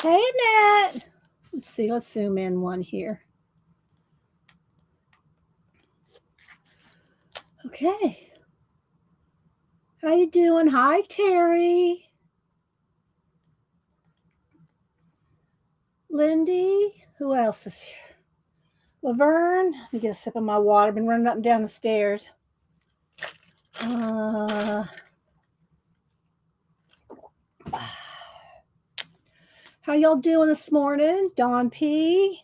Hey, Annette. Let's see. Let's zoom in one here. Okay. How you doing? Hi, Terry. Lindy. Who else is here? Laverne. Let me get a sip of my water. Been running up and down the stairs. How y'all doing this morning? Dawn P.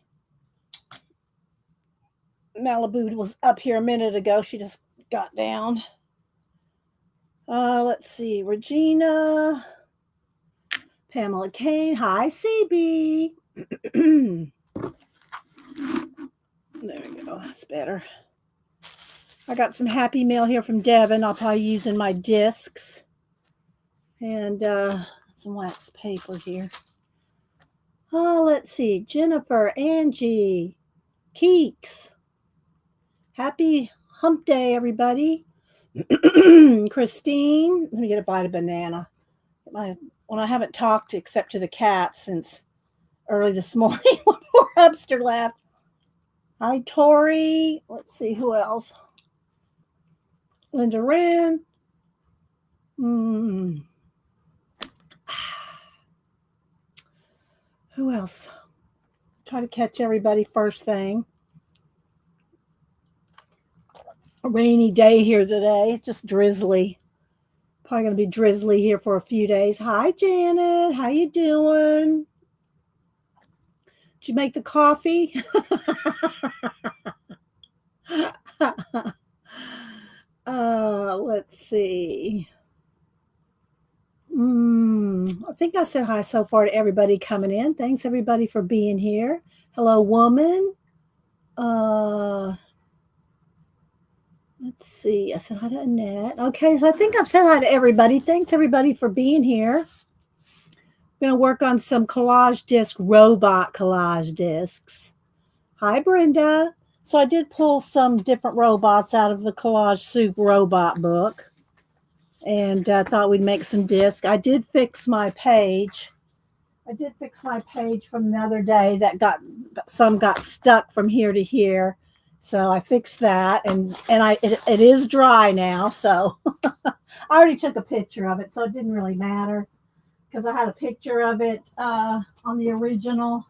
Malibu was up here a minute ago. She just got down. Let's see. Regina. Pamela Kane. Hi, CB. There we go. That's better. I got some happy mail here from Devin. I'll probably use in my discs. And some wax paper here. Oh, let's see. Jennifer, Angie, Keeks. Happy hump day, everybody. Christine. Let me get a bite of banana. When I haven't talked except to the cat since early this morning when poor Hubster left. Hi, Tori. Let's see who else. Linda Wren. Who else? Try to catch everybody first thing. A rainy day here today. It's just drizzly. Probably going to be drizzly here for a few days. Hi, Janet. How you doing? Did you make the coffee? Let's see. I think I said hi so far to everybody coming in. Thanks, everybody, for being here. Hello, woman. Let's see. I said hi to Annette. Okay, so I think I've said hi to everybody. Thanks, everybody, for being here. I'm going to work on some collage disc, robot collage discs. Hi, Brenda. So I did pull some different robots out of the Collage Soup robot book. And I thought we'd make some discs. I did fix my page. From the other day that some got stuck from here to here. So I fixed that, and it is dry now. So I already took a picture of it, so it didn't really matter because I had a picture of it on the original.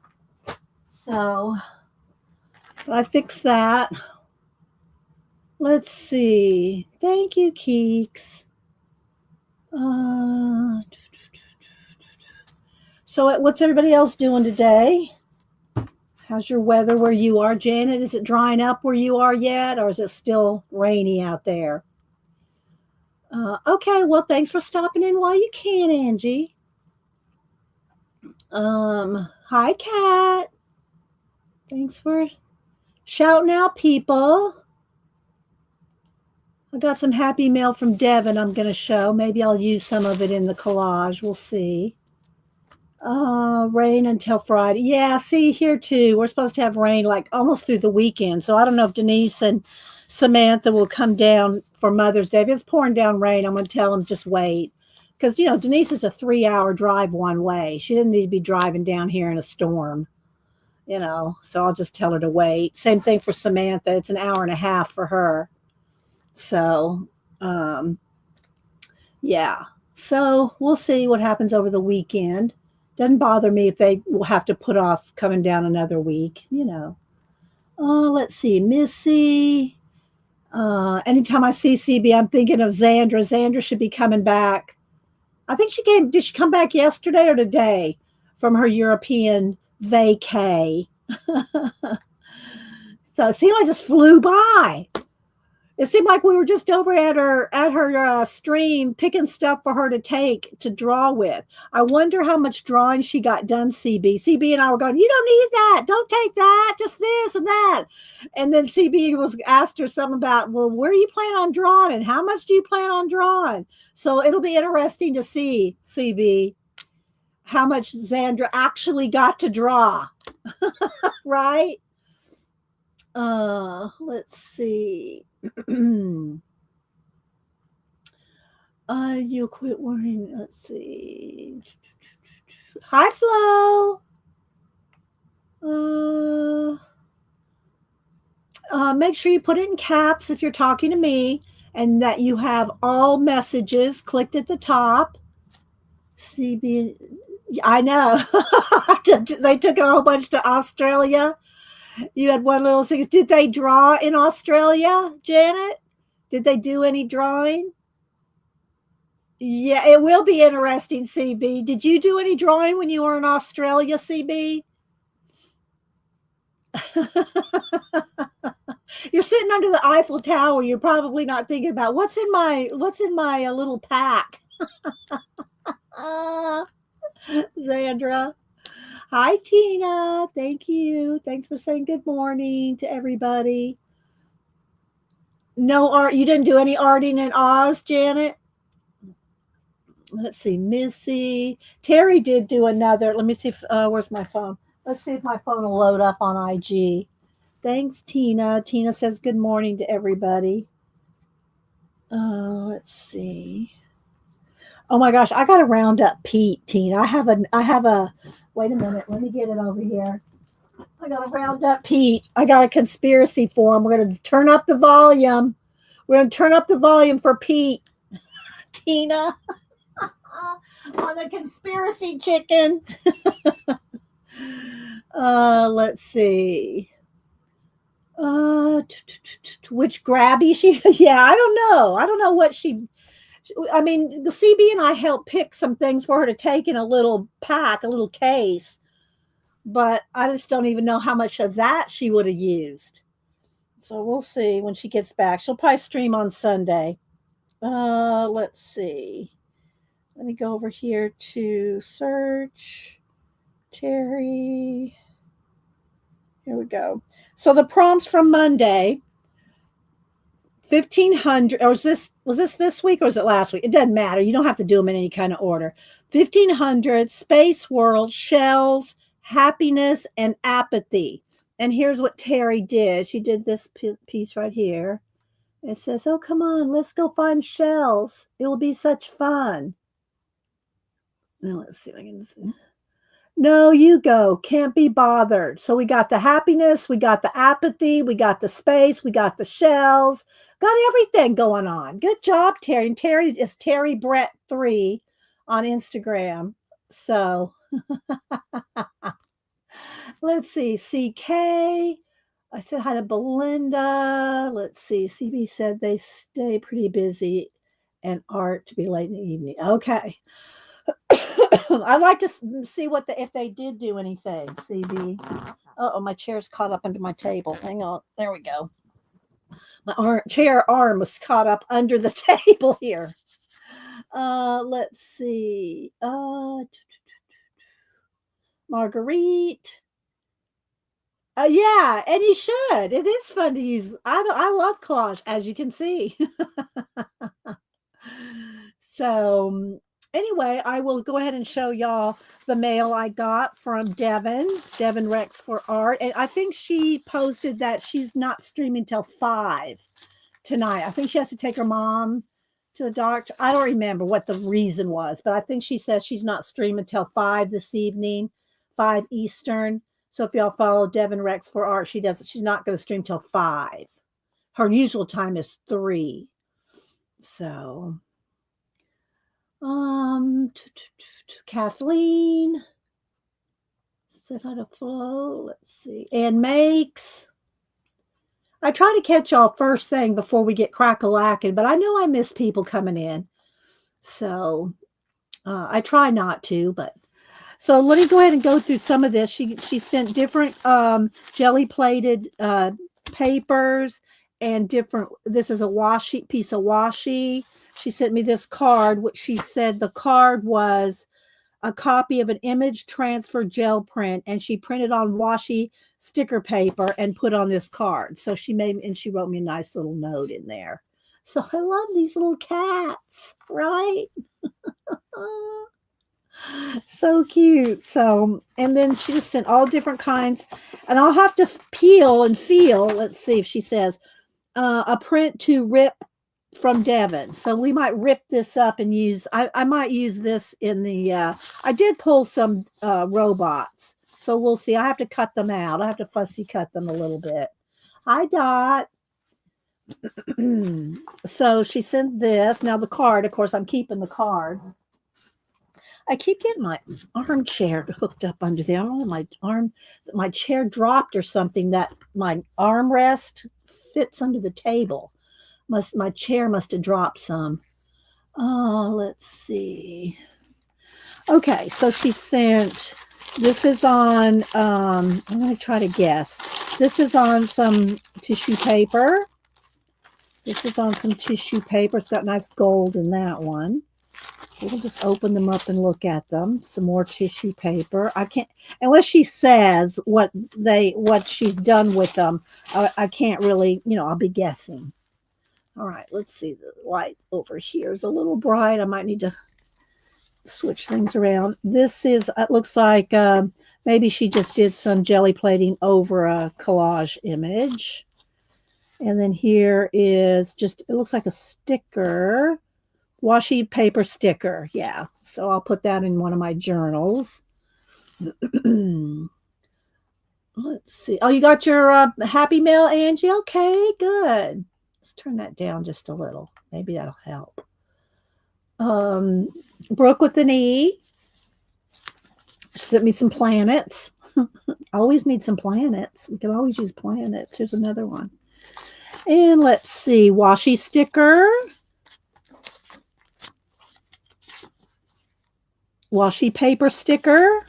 So I fixed that. Let's see. Thank you, Keeks. So what's everybody else doing today? How's your weather where you are, Janet? Is it drying up where you are yet, or is it still rainy out there? Okay, well, thanks for stopping in while you can, Angie. Hi, Kat. Thanks for shouting out, people. I got some happy mail from Devin I'm going to show. Maybe I'll use some of it in the collage. We'll see. Rain until Friday. Yeah, see, here too. We're supposed to have rain like almost through the weekend. So I don't know if Denise and Samantha will come down for Mother's Day. If it's pouring down rain, I'm going to tell them just wait. Because, Denise is a 3-hour drive one way. She didn't need to be driving down here in a storm, So I'll just tell her to wait. Same thing for Samantha. It's an hour and a half for her. So, yeah. So we'll see what happens over the weekend. Doesn't bother me if they will have to put off coming down another week, Oh, let's see. Missy. Anytime I see CB, I'm thinking of Xandra. Xandra should be coming back. I think did she come back yesterday or today from her European vacay? So it seemed like it just flew by. It seemed like we were just over at her stream picking stuff for her to take to draw with. I wonder how much drawing she got done, CB. CB and I were going, you don't need that. Don't take that. Just this and that. And then CB asked her something about, well, where are you planning on drawing and how much do you plan on drawing? So it'll be interesting to see, CB, how much Xandra actually got to draw. Right? Let's see. You'll quit worrying. Let's see. Hi, Flo. Make sure you put it in caps if you're talking to me, and that you have all messages clicked at the top. CB, I know. They took a whole bunch to Australia. You had one little thing. Did they draw in Australia, Janet? Did they do any drawing? Yeah, it will be interesting, CB. Did you do any drawing when you were in Australia, CB? You're sitting under the Eiffel Tower. You're probably not thinking about what's in my little pack. Uh, Zandra. Hi, Tina. Thank you. Thanks for saying good morning to everybody. No art. You didn't do any arting in Oz, Janet? Let's see. Missy. Terry did do another. Let me see if, where's my phone? Let's see if my phone will load up on IG. Thanks, Tina. Tina says good morning to everybody. Let's see. Oh my gosh, I got to round up Pete, Tina. I have a, wait a minute. Let me get it over here. I got to round up Pete. I got a conspiracy for him. We're going to turn up the volume. We're going to turn up the volume for Pete, Tina, on the conspiracy chicken. Let's see. Which grabby she? Yeah, I don't know. I don't know what she. I mean, the CB and I helped pick some things for her to take in a little pack, a little case, but I just don't even know how much of that she would have used. So we'll see when she gets back. She'll probably stream on Sunday. Let's see. Let me go over here to search Terry. Here we go. So the prompts from Monday, 1,500, or was this week or was it last week? It doesn't matter. You don't have to do them in any kind of order. 1,500, space world, shells, happiness, and apathy. And here's what Terry did. She did this piece right here. It says, "Oh, come on, let's go find shells. It will be such fun." Now let's see if I can see. No, you go. Can't be bothered. So we got the happiness, we got the apathy, we got the space, we got the shells, got everything going on. Good job, Terry. And Terry is Terry Brett 3 on Instagram. So let's see. CK. I said hi to Belinda. Let's see. CB said they stay pretty busy and art to be late in the evening. Okay. I'd like to see if they did do anything. CB. Oh, my chair's caught up under my table. Hang on. There we go. My chair arm was caught up under the table here. Let's see. Marguerite. Yeah, and you should. It is fun to use. I love collage, as you can see. So anyway, I will go ahead and show y'all the mail I got from Devin Rex for Art. And I think she posted that she's not streaming till 5 tonight. I think she has to take her mom to the doctor. I don't remember what the reason was, but I think she says she's not streaming till 5 this evening, 5 Eastern. So if y'all follow Devin Rex for Art, she's not going to stream till 5. Her usual time is 3. So Kathleen said how to flow. Let's see. And Makes. I try to catch y'all first thing before we get crack-a-lacking, but I know I miss people coming in. So I try not to, but so let me go ahead and go through some of this. She sent different jelly-plated papers and different. This is a piece of washi. She sent me this card, which she said the card was a copy of an image transfer gel print, and she printed on washi sticker paper and put on this card. So she wrote me a nice little note in there. So I love these little cats, right? So cute. So, and then she just sent all different kinds, and I'll have to peel and feel. Let's see if she says a print to rip from Devon. So we might rip this up and use, I might use this in the, I did pull some robots. So we'll see. I have to cut them out. I have to fussy cut them a little bit. Hi, Dot. So she sent this. Now the card, of course, I'm keeping the card. I keep getting my armchair hooked up under there. I don't know, my chair dropped or something, that my armrest fits under the table. My chair must have dropped some. Let's see. Okay, so she sent, this is on, I'm going to try to guess. This is on some tissue paper. This is on some tissue paper. It's got nice gold in that one. We'll just open them up and look at them. Some more tissue paper. I can't, unless she says what she's done with them, I can't really, I'll be guessing. All right, let's see. The light over here is a little bright. I might need to switch things around. This is, it looks like maybe she just did some jelly plating over a collage image. And then here is just, it looks like a sticker. Washi paper sticker. Yeah. So I'll put that in one of my journals. Let's see. Oh, you got your Happy Mail, Angie? Okay, good. Let's turn that down just a little. Maybe that'll help. Brooke with an E. Sent me some planets. I always need some planets. We can always use planets. Here's another one. And let's see. Washi sticker. Washi paper sticker.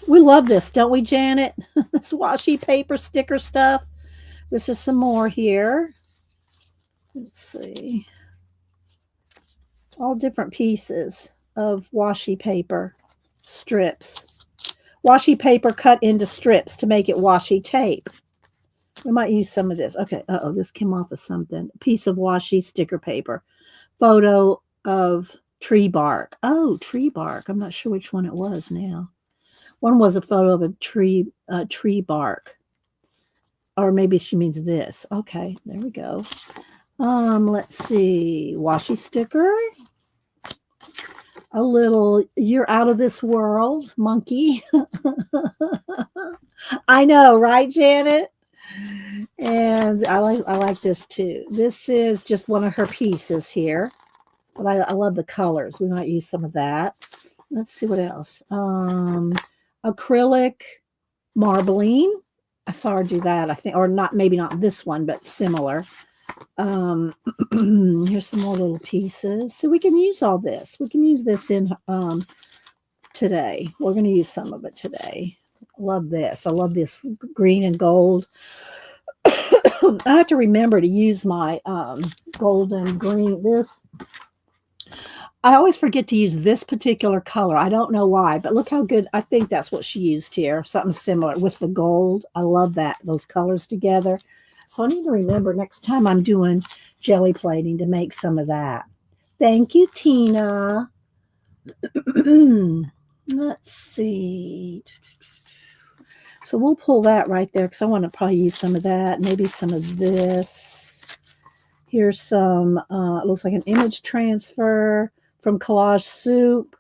We love this, don't we, Janet? This washi paper sticker stuff. This is some more here. Let's see. All different pieces of washi paper strips. Washi paper cut into strips to make it washi tape. We might use some of this. Okay. Uh-oh, this came off of something. A piece of washi sticker paper. Photo of tree bark. Oh, tree bark. I'm not sure which one it was now. One was a photo of a tree bark. Or maybe she means this. Okay, there we go. Let's see. Washi sticker. A little "You're Out of This World" monkey. I know, right, Janet? And I like this too. This is just one of her pieces here. But I love the colors. We might use some of that. Let's see what else. Acrylic marbling. I saw her do that, I think. Or not, maybe not this one, but similar. Here's some more little pieces. So we can use all this. We can use this in today. We're going to use some of it today. I love this. I love this green and gold. I have to remember to use my gold and green. I always forget to use this particular color. I don't know why, but look how good. I think that's what she used here. Something similar with the gold. I love that, those colors together. So I need to remember next time I'm doing jelly plating to make some of that. Thank you, Tina. Let's see. So we'll pull that right there because I want to probably use some of that. Maybe some of this. Here's some, it looks like an image transfer from Collage Soup,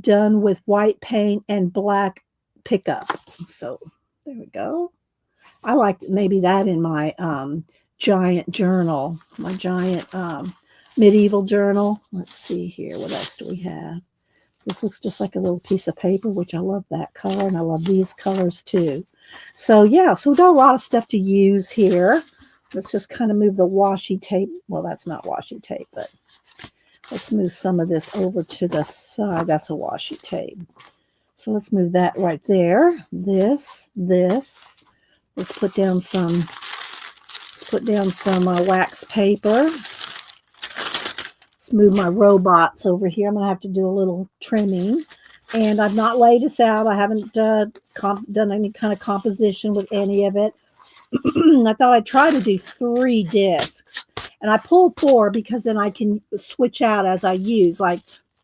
done with white paint and black pickup. So there we go. I like maybe that in my giant journal, my giant medieval journal. Let's see here. What else do we have? This looks just like a little piece of paper, which I love that color, and I love these colors too. So yeah, so we've got a lot of stuff to use here. Let's just kind of move the washi tape. Well, that's not washi tape, but let's move some of this over to the side. That's a washi tape. So let's move that right there. This. Let's put down some wax paper. Let's move my robots over here. I'm going to have to do a little trimming. And I've not laid this out. I haven't done any kind of composition with any of it. I thought I'd try to do 3 discs. And I pulled 4 because then I can switch out as I use. Like,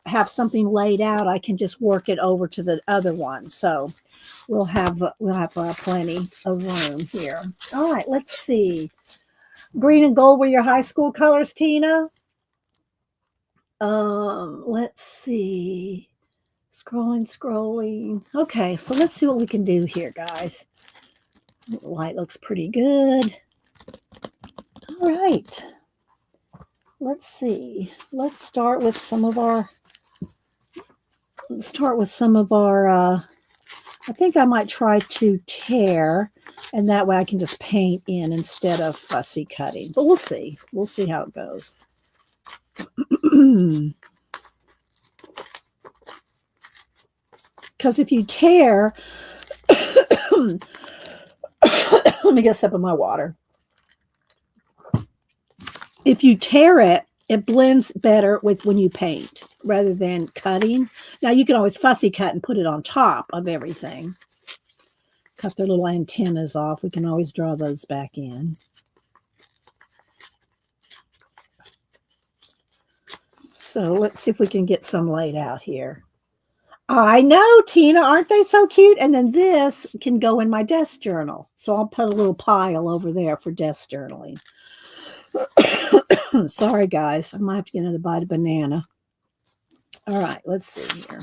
have something laid out, I can just work it over to the other one. So we'll have plenty of room here. All right, let's see. Green and gold were your high school colors, Tina? Let's see. Scrolling. Okay, so let's see what we can do here, guys. The light looks pretty good. All right. Let's see. Let's start with some of our I think I might try to tear, and that way I can just paint in instead of fussy cutting. But we'll see. We'll see how it goes. Because if you tear, let me get a sip of my water. If you tear it, it blends better with when you paint rather than cutting. Now you can always fussy cut and put it on top of everything. Cut their little antennas off. We can always draw those back in. So let's see if we can get some laid out here. I know, Tina, aren't they so cute? And then this can go in my desk journal. So I'll put a little pile over there for desk journaling. Sorry, guys. I might have to get another bite of banana. All right, let's see here.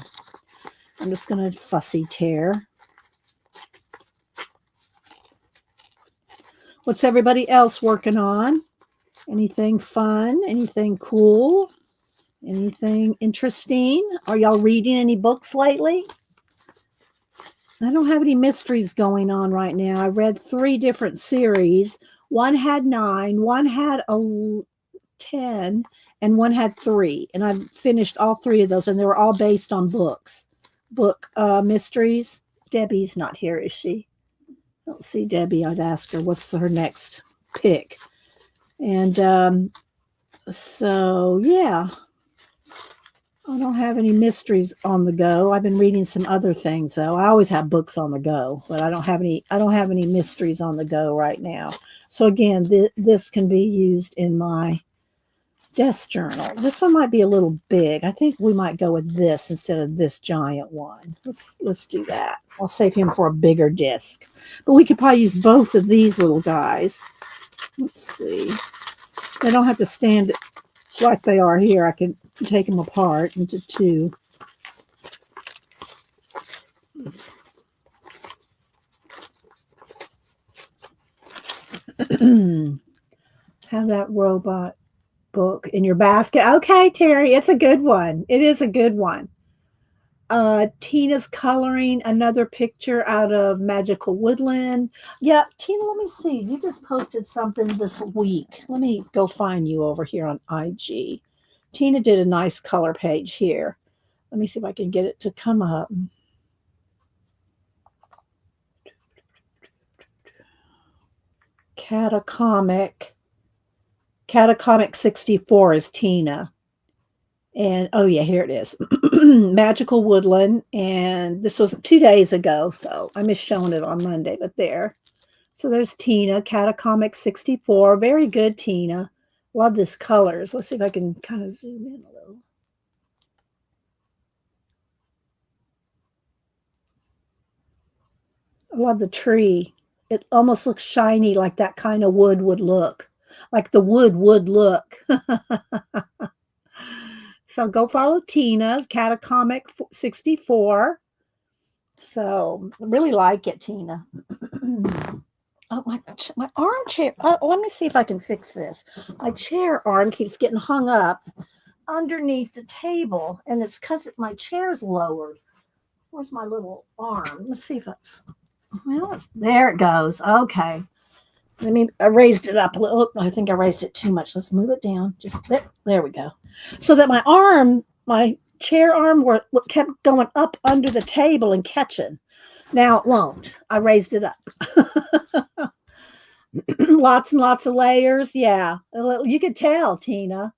I'm just going to fussy tear. What's everybody else working on? Anything fun? Anything cool? Anything interesting? Are y'all reading any books lately? I don't have any mysteries going on right now. I read 3 different series. One had 9, one had 10, and one had 3. And I've finished all 3 of those, and they were all based on books. Book mysteries. Debbie's not here, is she? I don't see Debbie. I'd ask her what's her next pick. And so, yeah. I don't have any mysteries on the go. I've been reading some other things though. I always have books on the go, but I don't have any mysteries on the go right now. So again, this can be used in my desk journal. This one might be a little big. I think we might go with this instead of this giant one. Let's do that. I'll save him for a bigger disc. But we could probably use both of these little guys. Let's see. They don't have to stand like they are here. I can take them apart into 2. Have that robot book in your basket. Okay, Terry, it's a good one. It is a good one. Tina's coloring another picture out of Magical Woodland. Yeah, Tina, let me see. You just posted something this week. Let me go find you over here on IG. Tina did a nice color page here. Let me see if I can get it to come up. Catacomic 64 is Tina. And oh yeah, here it is. Magical Woodland. And this was 2 days ago, so I missed showing it on Monday, but there. So there's Tina, Catacomic 64. Very good, Tina. Love this colors. Let's see if I can kind of zoom in a little. I love the tree. It almost looks shiny, like that kind of wood would look. Like the wood would look. So go follow Tina, Catacomic 64. So I really like it, Tina. Oh, my armchair. Let me see if I can fix this. My chair arm keeps getting hung up underneath the table, and it's because my chair's lowered. Where's my little arm? Let's see if it's, well, there it goes. Okay. I raised it up a little. I think I raised it too much. Let's move it down. Just there we go. So that my chair arm kept going up under the table and catching. Now it won't. I raised it up. Lots and lots of layers. Yeah. You could tell, Tina.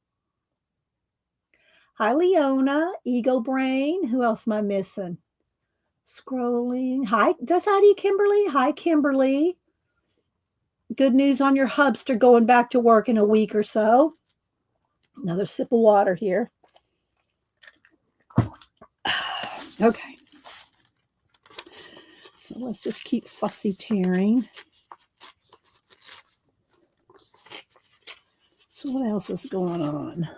Hi, Leona. Ego Brain. Who else am I missing? Scrolling. Hi. That's how do you, Kimberly? Hi, Kimberly. Good news on your hubster going back to work in a week or so. Another sip of water here. Okay. So let's just keep fussy tearing. So what else is going on?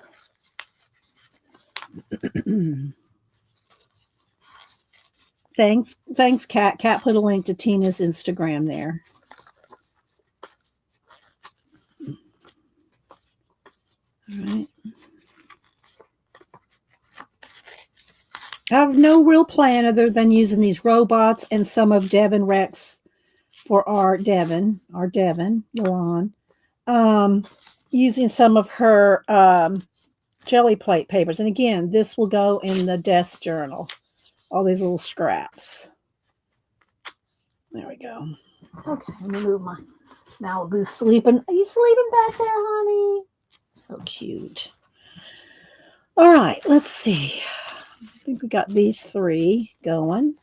Thanks, Kat. Kat put a link to Tina's Instagram there. All right. I have no real plan other than using these robots and some of Devin Rex for our Devin, Milan. Using some of her jelly plate papers. And again, this will go in the desk journal. All these little scraps. There we go. Okay, let me move my Malibu sleeping. Are you sleeping back there, honey? So cute. All right, let's see. I think we got these 3 going.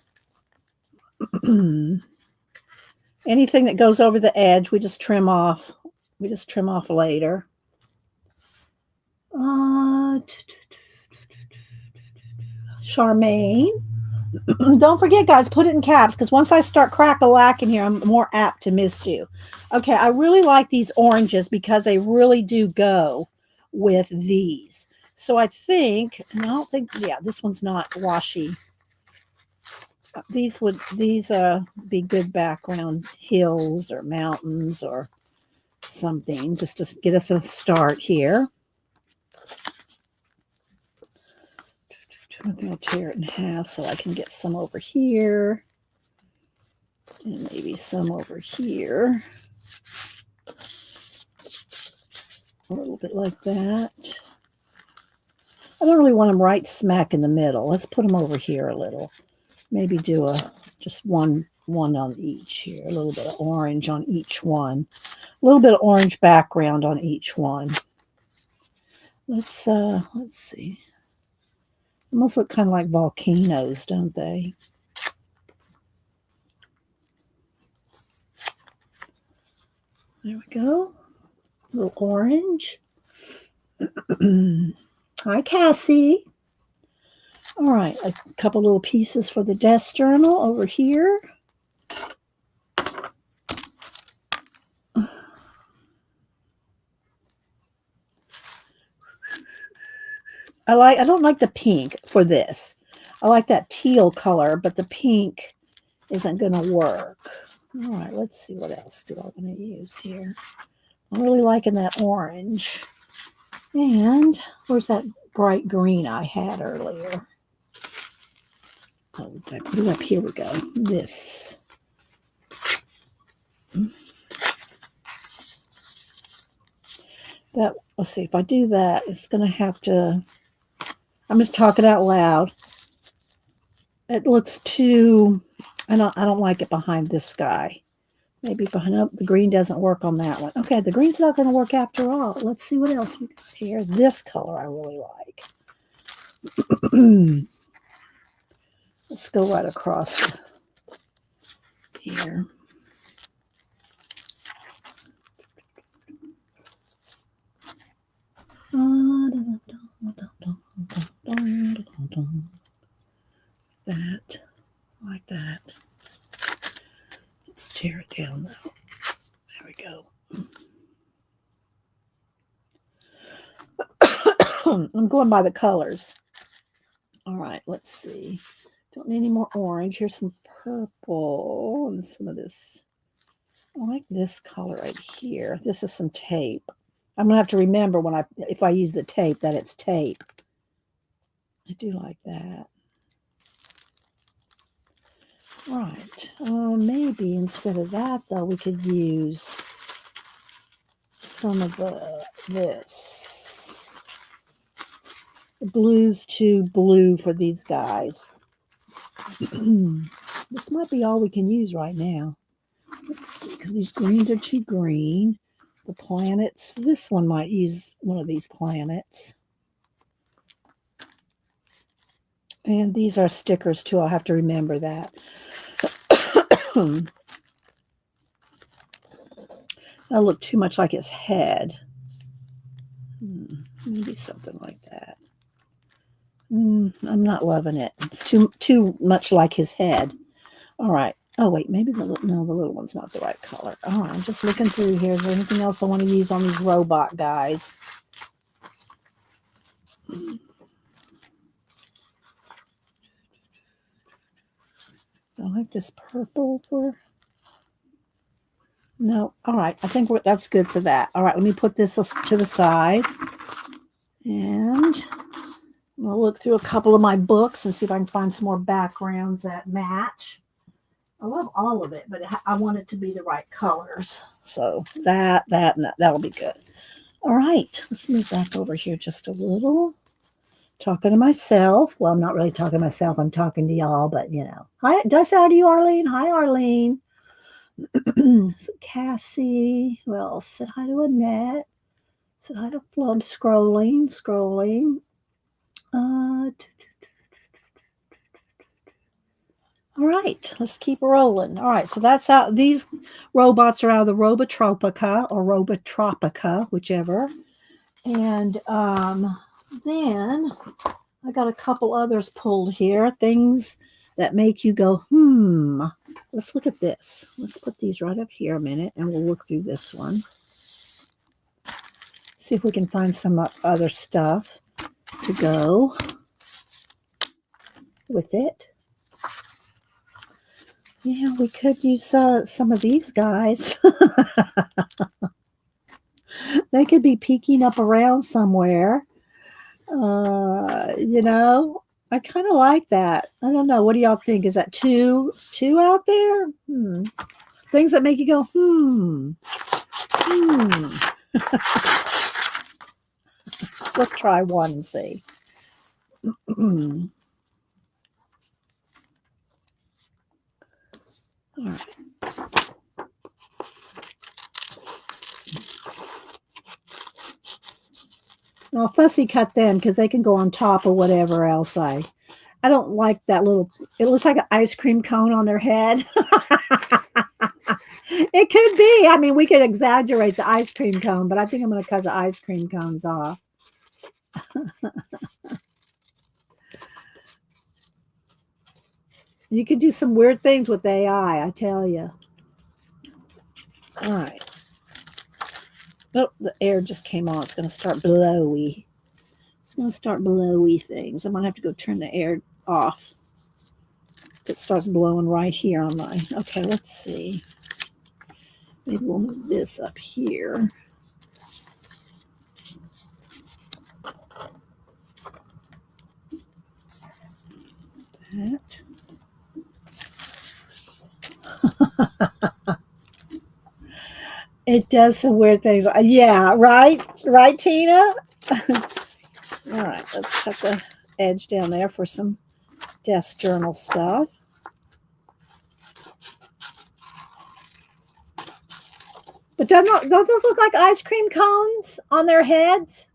Anything that goes over the edge, we just trim off. We just trim off later. Charmaine. Don't forget, guys, put it in caps because once I start crack-a-lacking here, I'm more apt to miss you. Okay, I really like these oranges because they really do go with these. So I think, and I don't think, yeah, this one's not washy. These be good background hills or mountains or something just to get us a start here. I'm going to tear it in half so I can get some over here and maybe some over here. A little bit like that. I don't really want them right smack in the middle. Let's put them over here a little. Maybe do just one on each here. A little bit of orange on each one. A little bit of orange background on each one. Let's see. Almost look kind of like volcanoes, don't they? There we go. A little orange. Hi, Cassie. All right, a couple little pieces for the desk journal over here. I don't like the pink for this. I like that teal color, but the pink isn't going to work. All right, let's see what else do I want to use here. I'm really liking that orange. And where's that bright green I had earlier? Oh, I put it up. Here we go. This. Let's see, if I do that, it's going to have to, I'm just talking out loud. It looks too, I don't like it behind this guy. Maybe behind, the green doesn't work on that one. Okay, the green's not going to work after all. Let's see what else we got here. This color I really like. Let's go right across here. That, like that. Let's tear it down though. There we go. I'm going by the colors. All right, let's see. Don't need any more orange. Here's some purple and some of this. I like this color right here. This is some tape. I'm gonna have to remember if I use the tape that it's tape. I do like that. All right. Maybe instead of that though, we could use some of this. The blues to blue for these guys. This might be all we can use right now. Let's see, because these greens are too green. The planets, this one might use one of these planets. And these are stickers too. I'll have to remember that. That'll look too much like his head. Maybe something like that. I'm not loving it. It's too much like his head. All right. Oh, wait. Maybe the little one's not the right color. All right. I'm just looking through here. Is there anything else I want to use on these robot guys? I like this purple for... No, all right. I think that's good for that. All right, let me put this to the side. And I'll look through a couple of my books and see if I can find some more backgrounds that match. I love all of it, but I want it to be the right colors. So that'll be good. All right, let's move back over here just a little. Talking to myself. Well, I'm not really talking to myself. I'm talking to y'all, but you know. Hi, did I say hi to you, Arlene? Hi, Arlene. Cassie. Well, said hi to Annette. Said hi to Flo. I'm scrolling. All right, let's keep rolling. All right, so that's how these robots are out of the Robotropica or Robotropica, whichever. And then I got a couple others pulled here, things that make you go, Let's look at this. Let's put these right up here a minute, and we'll look through this one. See if we can find some other stuff to go with it. Yeah, we could use some of these guys. They could be peeking up around somewhere. You know, I kind of like that. I don't know. What do y'all think? Is that two out there? Things that make you go, Let's try one and see. All right. I'll fussy cut them because they can go on top of whatever else I don't like that little, it looks like an ice cream cone on their head. It could be. I mean, we could exaggerate the ice cream cone, but I think I'm going to cut the ice cream cones off. You could do some weird things with AI, I tell you. All right. Oh, the air just came on. It's going to start blowy. It's going to start blowy things. I'm going to have to go turn the air off. It starts blowing right here on my... Okay, let's see. Maybe we'll move this up here. That. It does some weird things. Yeah, right? Right, Tina? All right, let's cut the edge down there for some desk journal stuff. But don't those look like ice cream cones on their heads?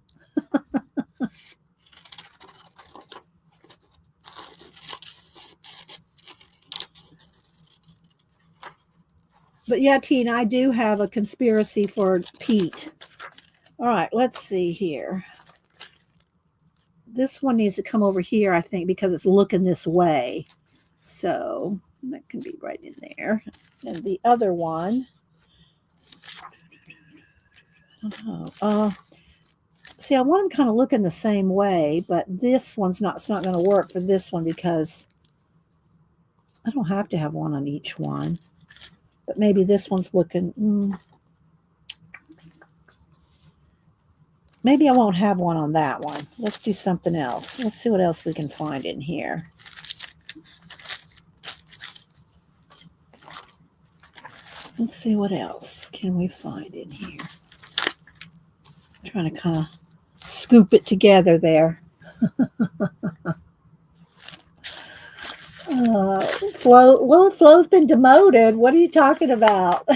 But yeah, Tina, I do have a conspiracy for Pete. All right, let's see here. This one needs to come over here, I think, because it's looking this way. So that can be right in there. And the other one, see, I want them kind of looking the same way, but this one's not. It's not going to work for this one because I don't have to have one on each one. But maybe this one's looking. Maybe I won't have one on that one. Let's do something else. Let's see what else we can find in here. Let's see what else can we find in here. I'm trying to kind of scoop it together there. Flo's been demoted. What are you talking about?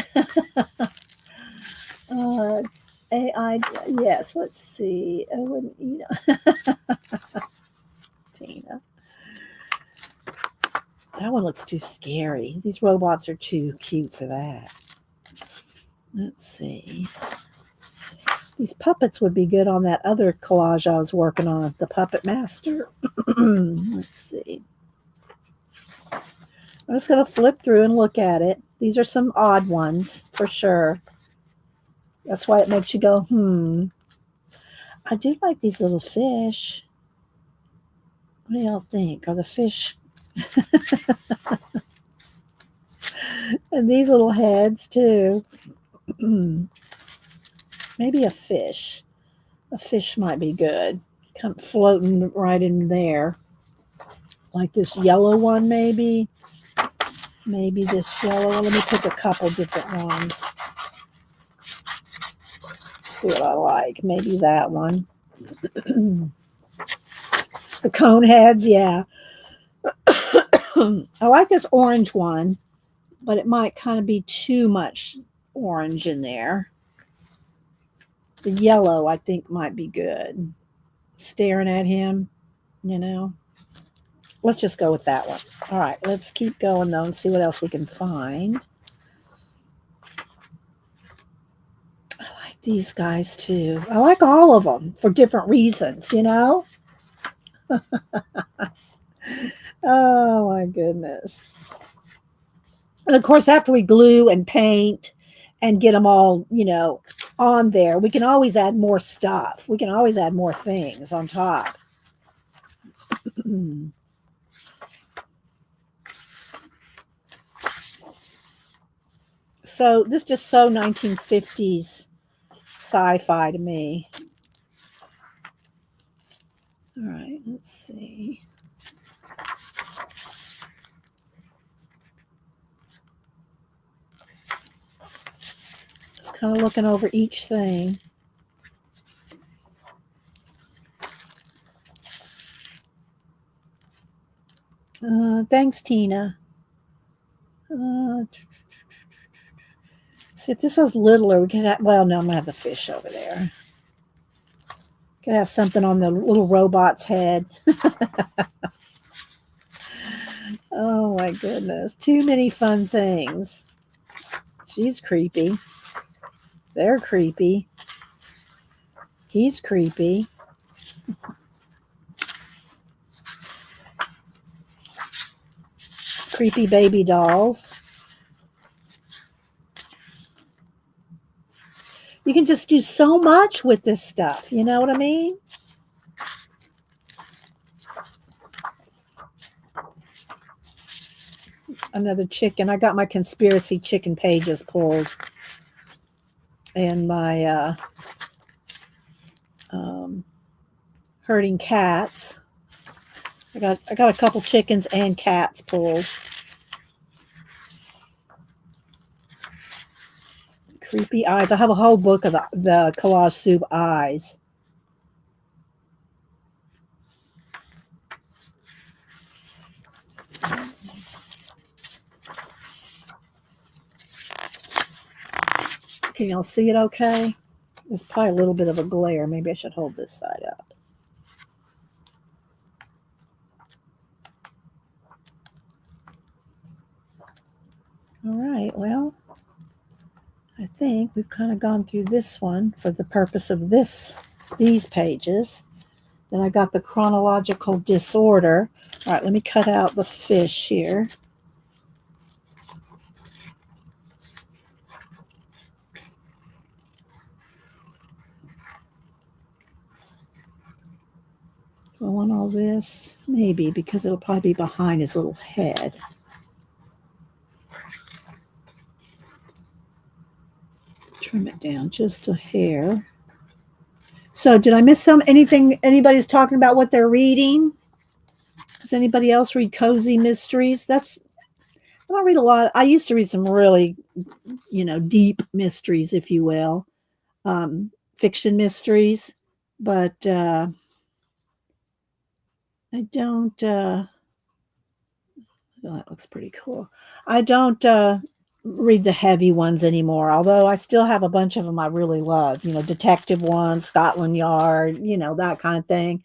AI, yes, let's see. Tina. That one looks too scary. These robots are too cute for that. Let's see. These puppets would be good on that other collage I was working on, the Puppet Master. Let's see. I'm just going to flip through and look at it. These are some odd ones, for sure. That's why it makes you go, I do like these little fish. What do y'all think? Are the fish... And these little heads too. Maybe a fish. A fish might be good. Come floating right in there. Like this yellow one, maybe. Maybe this yellow one. Let me pick a couple different ones. See what I like. Maybe that one. The cone heads, yeah. I like this orange one, but it might kind of be too much orange in there. The yellow, I think, might be good. Staring at him, you know. Let's just go with that one. All right, let's keep going, though, and see what else we can find. I like these guys, too. I like all of them for different reasons, you know. Oh, my goodness. And, of course, after we glue and paint and get them all, you know, on there, we can always add more stuff. We can always add more things on top. So this just so 1950s sci-fi to me. All right, let's see. Just kind of looking over each thing. Thanks, Tina. See, if this was littler, we could have, well, no, I'm going to have the fish over there. Could have something on the little robot's head. Oh, my goodness. Too many fun things. She's creepy. They're creepy. He's creepy. Creepy baby dolls. You can just do so much with this stuff. You know what I mean? Another chicken. I got my conspiracy chicken pages pulled. And my herding cats. I got a couple chickens and cats pulled. Creepy eyes. I have a whole book of the Collage Soup eyes. Can y'all see it okay? There's probably a little bit of a glare. Maybe I should hold this side up. All right, well, I think we've kind of gone through this one for the purpose of these pages. Then I got the chronological disorder. All right, let me cut out the fish here. Do I want all this? Maybe, because it'll probably be behind his little head. Trim it down just a hair. So did I miss anything anybody's talking about what they're reading? Does anybody else read cozy mysteries? I don't read a lot. I used to read some really, deep mysteries, if you will, fiction mysteries, but I don't. Oh, that looks pretty cool. I don't read the heavy ones anymore, although I still have a bunch of them I really love, detective ones, Scotland Yard, that kind of thing.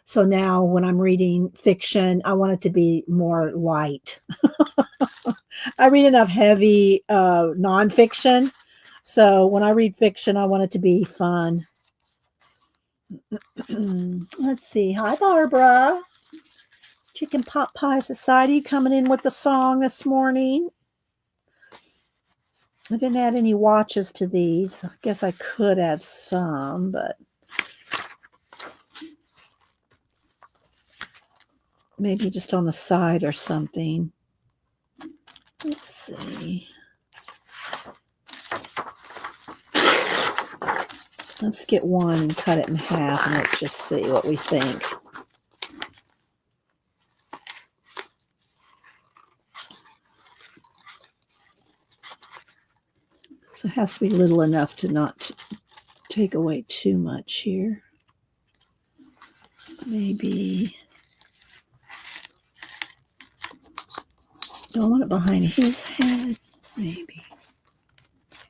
So now when I'm reading fiction, I want it to be more light. I read enough heavy nonfiction. So when I read fiction, I want it to be fun. Let's see. Hi, Barbara. Chicken Pot Pie Society coming in with the song this morning. I didn't add any watches to these. I guess I could add some, but maybe just on the side or something. Let's see. Let's get one and cut it in half, and let's just see what we think. So it has to be little enough to not take away too much here. Maybe don't want it behind his head.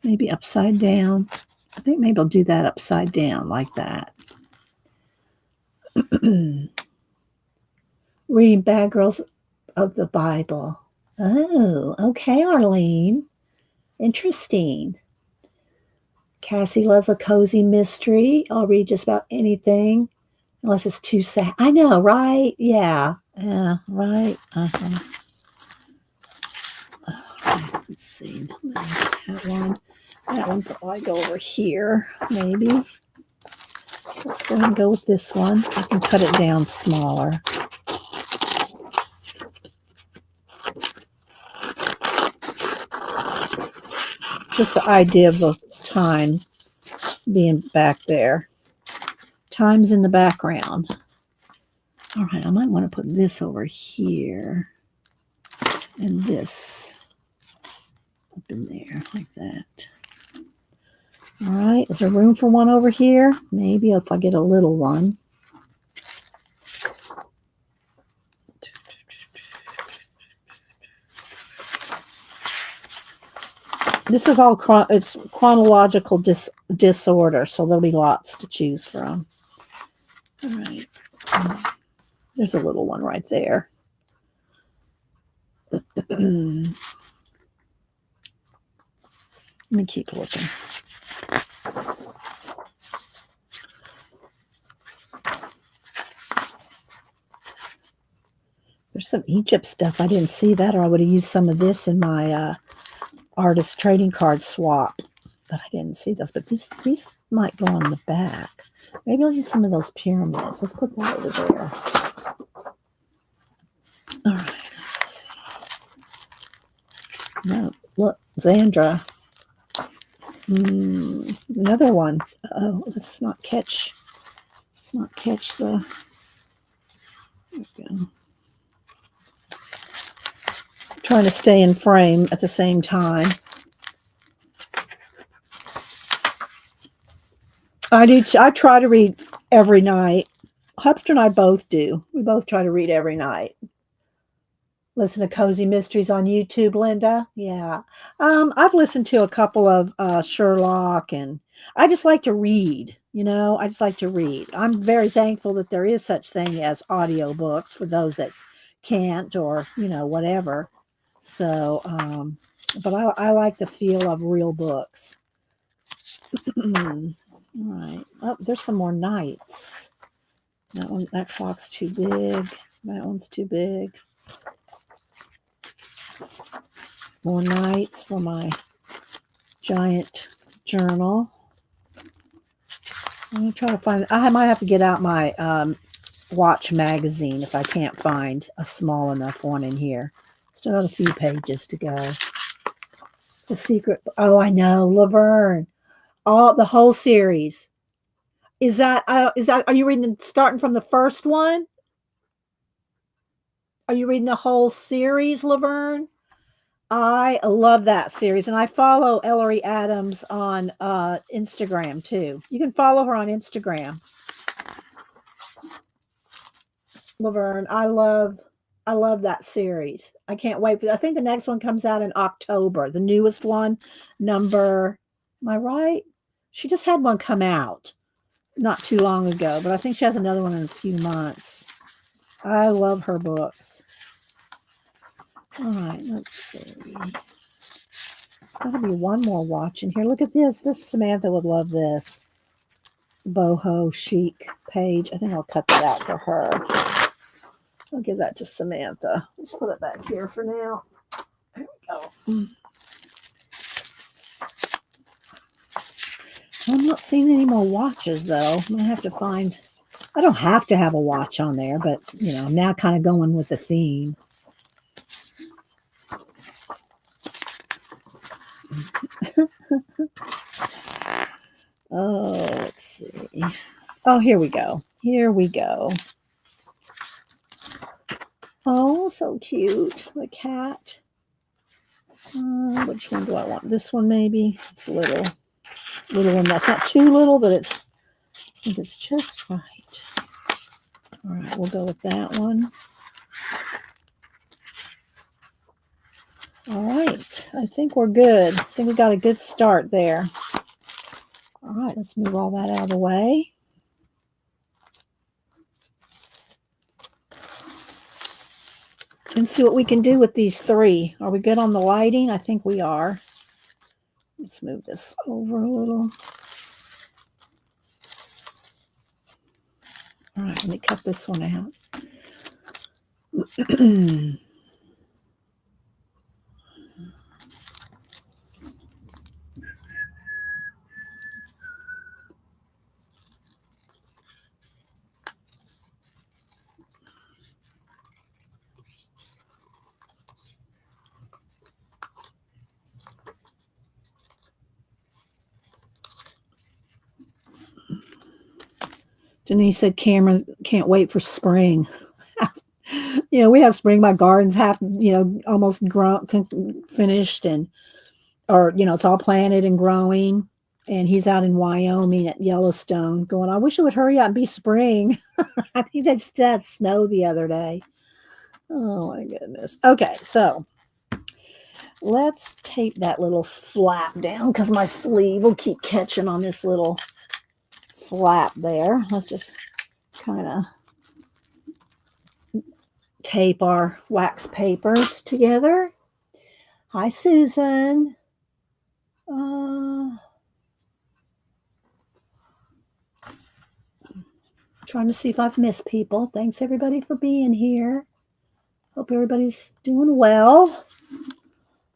Maybe upside down. I think maybe I'll do that upside down like that. Reading Bad Girls of the Bible. Oh, okay, Arlene. Interesting. Cassie loves a cozy mystery. I'll read just about anything, unless it's too sad. I know, right? Yeah. Yeah, right. Uh-huh. Right, let's see. That one. That one could probably go over here, maybe. Let's go ahead and go with this one. I can cut it down smaller. Just the idea of the time being back there. Time's in the background. All right, I might want to put this over here and this up in there like that. All right, is there room for one over here? Maybe if I get a little one. This is all it's chronological disorder, so there'll be lots to choose from. All right. There's a little one right there. Let me keep looking. There's some Egypt stuff. I didn't see that, or I would have used some of this in my artist trading card swap. But I didn't see those. But these might go on the back. Maybe I'll use some of those pyramids. Let's put that over there. All right. Let's see. No, look, Xandra. Another one. Oh, let's not catch. Let's not catch the. There we go. Trying to stay in frame at the same time. I try to read every night. Hubster and I both do. We both try to read every night. Listen to Cozy Mysteries on YouTube, Linda. Yeah. I've listened to a couple of Sherlock, and I just like to read. I just like to read. I'm very thankful that there is such thing as audiobooks for those that can't, or whatever. So, but I like the feel of real books. All right. Oh, there's some more knights. That clock's too big. That one's too big. More knights for my giant journal. I'm going to try to find. I might have to get out my watch magazine if I can't find a small enough one in here. Still got a few pages to go. The Secret. Oh, I know. Laverne. The whole series. Is that? Are you reading starting from the first one? Are you reading the whole series, Laverne? I love that series, and I follow Ellery Adams on Instagram too. You can follow her on Instagram. Laverne, I love that series. I can't wait. I think the next one comes out in October. The newest one, am I right? She just had one come out not too long ago, but I think she has another one in a few months. I love her books. All right, let's see. It's got to be one more watch in here. Look at this. Samantha would love this. Boho chic page. I think I'll cut that out for her. I'll give that to Samantha. Let's put it back here for now. There we go. I'm not seeing any more watches, though. I'm going to have to find... I don't have to have a watch on there, but, I'm now kind of going with the theme. Oh, let's see. Oh, here we go. Here we go. Oh, so cute. The cat. Which one do I want? This one maybe. It's a little one. That's not too little, but I think it's just right. All right, we'll go with that one. All right, I think we're good. I think we got a good start there. All right, let's move all that out of the way. And see what we can do with these three. Are we good on the lighting? I think we are. Let's move this over a little. All right, let me cut this one out. Denise said Cameron can't wait for spring. We have spring. My garden's half, almost grown, finished, or it's all planted and growing. And he's out in Wyoming at Yellowstone going, I wish it would hurry up and be spring. I think they just had snow the other day. Oh my goodness. Okay, so let's tape that little flap down because my sleeve will keep catching on this little flap there. Let's just kind of tape our wax papers together. Hi, Susan. Trying to see if I've missed people. Thanks everybody for being here. Hope everybody's doing well.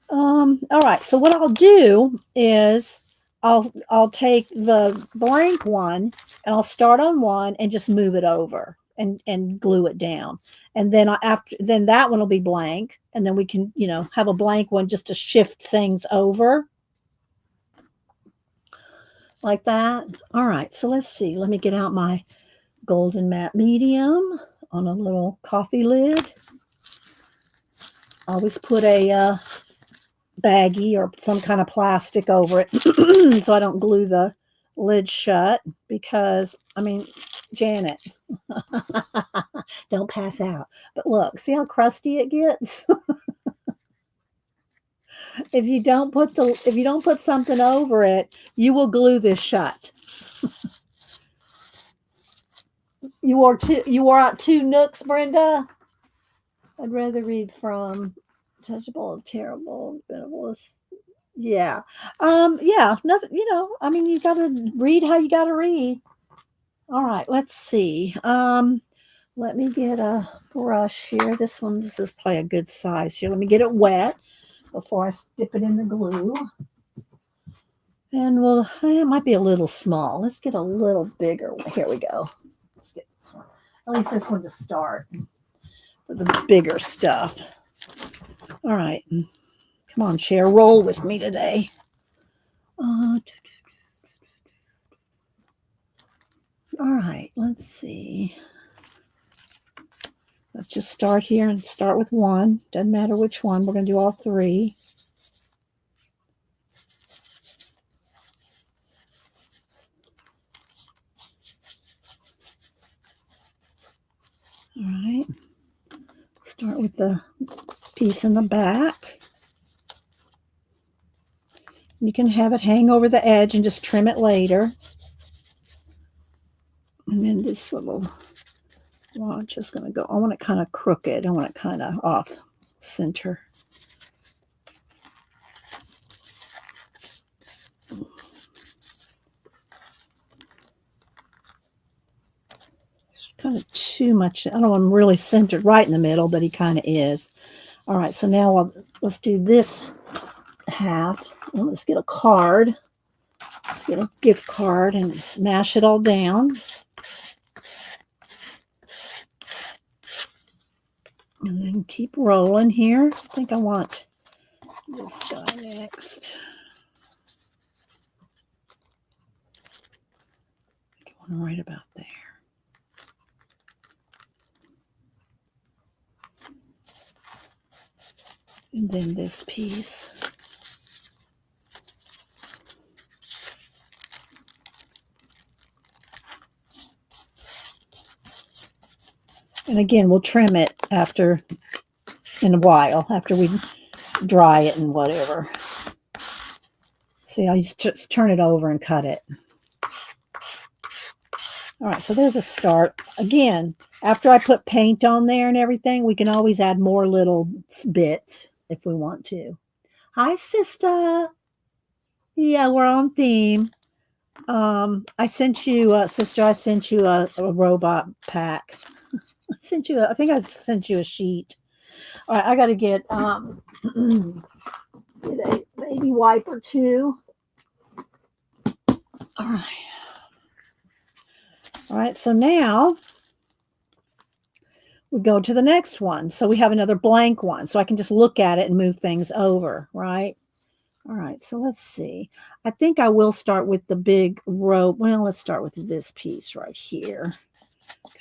All right, so what I'll do is I'll take the blank one and I'll start on one and just move it over and glue it down. And then then that one will be blank, and then we can, have a blank one just to shift things over. Like that. All right, so let's see. Let me get out my golden matte medium on a little coffee lid. Always put a baggie or some kind of plastic over it so I don't glue the lid shut because, Janet, don't pass out. But look, see how crusty it gets? If you don't put something over it, you will glue this shut. You wore out 2 nooks, Brenda? I'd rather read from Touchable, Terrible, Benevolence. Yeah. Nothing, you got to read how you got to read. All right, let's see. Let me get a brush here. This is probably a good size here. Let me get it wet before I dip it in the glue. And it might be a little small. Let's get a little bigger one. Here we go. Let's get this one. At least this one to start with the bigger stuff. All right. Come on, Cher. Roll with me today. All right. Let's see. Let's just start here and start with one. Doesn't matter which one. We're going to do all 3. All right. Start with the piece in the back. You can have it hang over the edge and just trim it later. And then this little I'm just going to go. I want it kind of crooked. I want it kind of off center. Kind of too much. I don't want him really centered right in the middle, but he kind of is. All right, so now let's do this half. And let's get a card. Let's get a gift card and smash it all down. And then keep rolling here. I think I want this guy next. right about there. And then this piece. And again, we'll trim it after, in a while, after we dry it and whatever. See, I just turn it over and cut it. All right, so there's a start. Again, after I put paint on there and everything, we can always add more little bits if we want to. Hi, sister. Yeah, we're on theme. I sent you, sister, I sent you a robot pack. I sent you, I think I sent you a sheet. All right, I got to get a baby wipe or two. All right. All right, so now we go to the next one. So we have another blank one. So I can just look at it and move things over, right? All right, so let's see. I think I will start with the big rope. Well, let's start with this piece right here.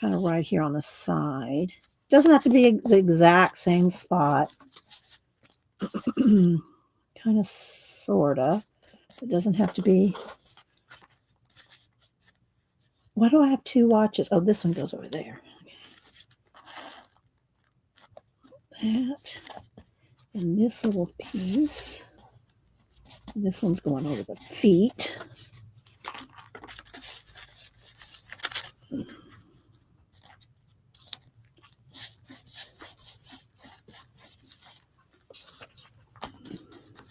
Kind of right here on the side. Doesn't have to be the exact same spot. Kind of, sort of. It doesn't have to be. Why do I have two watches? Oh, this one goes over there. That. And this little piece. This one's going over the feet.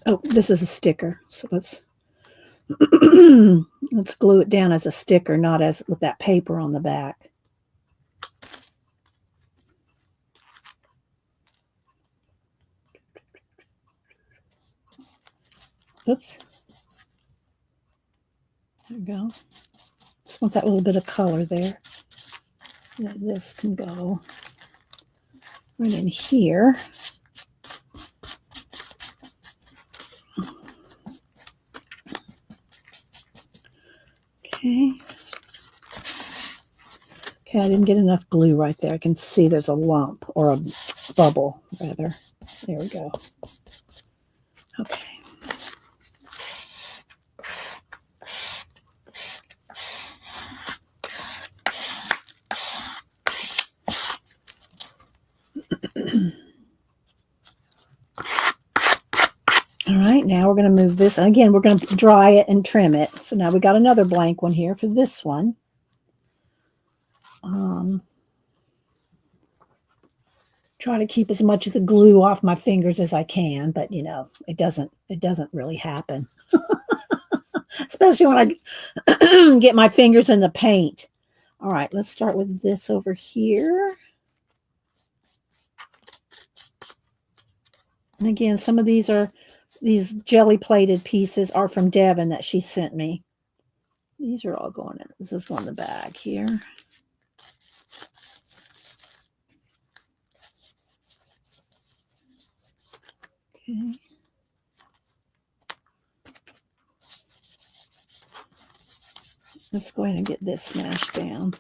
Oh, this is a sticker. So let's let's glue it down as a sticker, not as with that paper on the back. Oops. There we go. Just want that little bit of color there. This can go right in here. Okay. Okay, I didn't get enough glue right there. I can see there's a lump, or a bubble, rather. There we go. Okay. All right, now we're going to move this. And again, we're going to dry it and trim it. So now we got another blank one here for this one. Try to keep as much of the glue off my fingers as I can, but you know, it doesn't really happen. Especially when I get my fingers in the paint. All right, let's start with this over here. And again, some of these jelly plated pieces are from Devin that she sent me. These are all going in. This is going in the bag here. Okay. Let's go ahead and get this smashed down.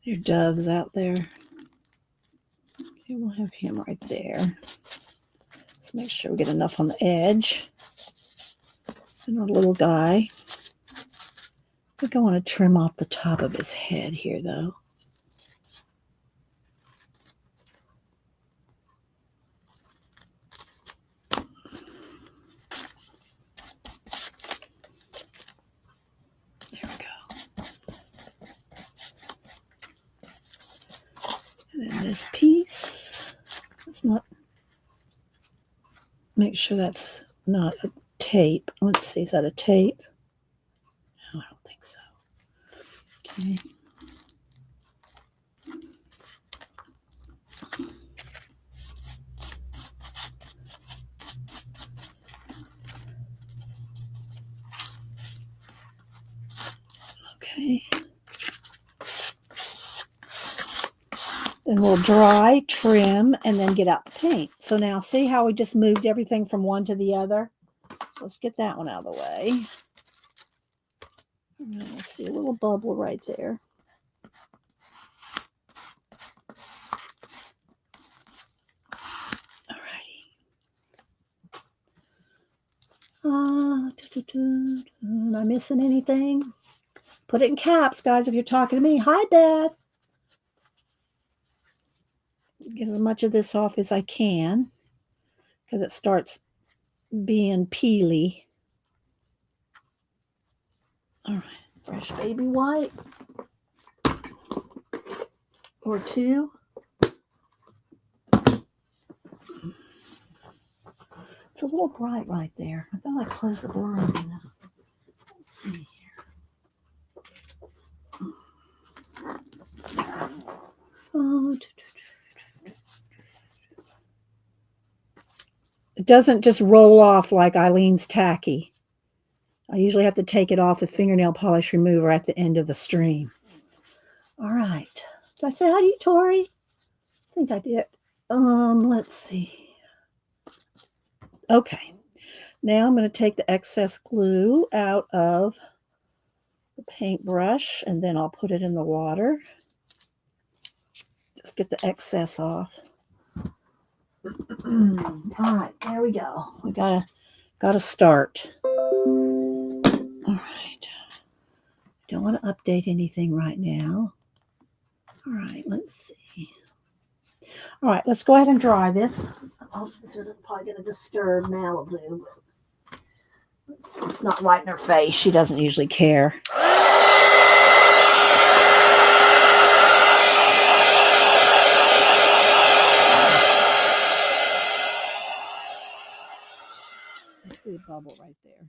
There are doves out there. Okay, we'll have him right there. Let's make sure we get enough on the edge. And our little guy. I think I want to trim off the top of his head here, though. There we go. And then this piece. Let's not make sure that's not a tape. Let's see, is that a tape? No, I don't think so. Okay. Okay. Then we'll dry, trim, and then get out the paint. So now see how we just moved everything from one to the other? So let's get that one out of the way. And then we'll see a little bubble right there. Alrighty. Am I missing anything? Put it in caps, guys, if you're talking to me. Hi, Beth. Get as much of this off as I can because it starts being peely. All right, fresh baby wipe or two. It's a little bright right there. I thought I closed the blinds enough. Let's see here. Oh, it doesn't just roll off like Eileen's tacky. I usually have to take it off with fingernail polish remover at the end of the stream. All right. Did I say hi to you, Tori? I think I did. Let's see. Okay. Now I'm going to take the excess glue out of the paintbrush and then I'll put it in the water. Just get the excess off. All right, there we go. We gotta start. All right. Don't want to update anything right now. All right, let's see. All right, let's go ahead and dry this. Oh, this isn't probably going to disturb Malibu. It's not right in her face. She doesn't usually care. See a bubble right there.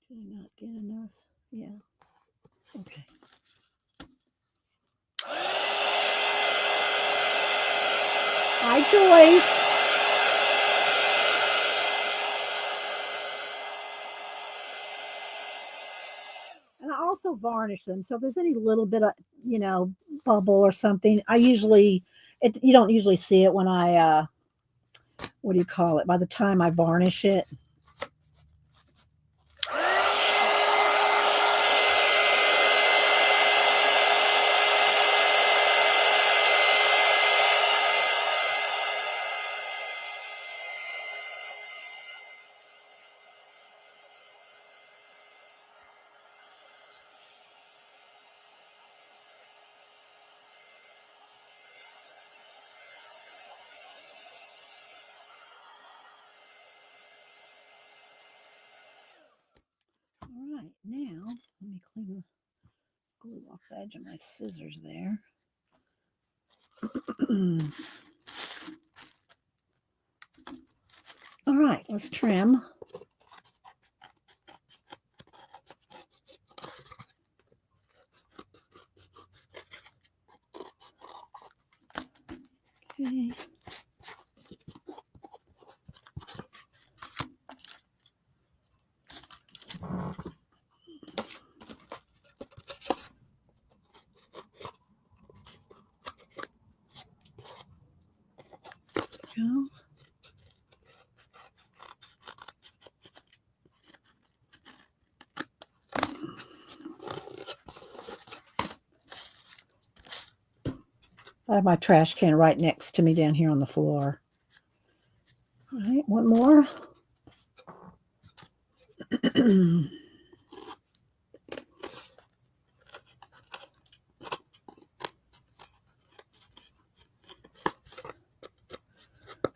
Did I not get enough? Yeah. Okay. Hi, Joyce. And I also varnish them. So if there's any little bit of, bubble or something, you don't usually see it when I, what do you call it? By the time I varnish it. All right, now let me clean the glue off the edge of my scissors there. All right, let's trim. Okay. Go. I have my trash can right next to me down here on the floor. All right, one more.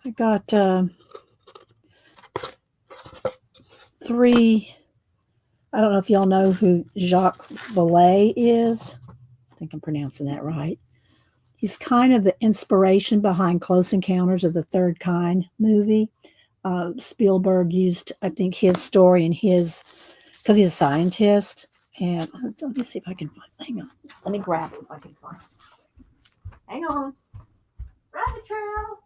I got 3. I don't know if y'all know who Jacques Vallée is. I think I'm pronouncing that right. He's kind of the inspiration behind Close Encounters of the Third Kind movie. Spielberg used, I think, his story and because he's a scientist. And let me see if I can find. Hang on. Let me grab it if I can find it. Hang on. Rabbit trail.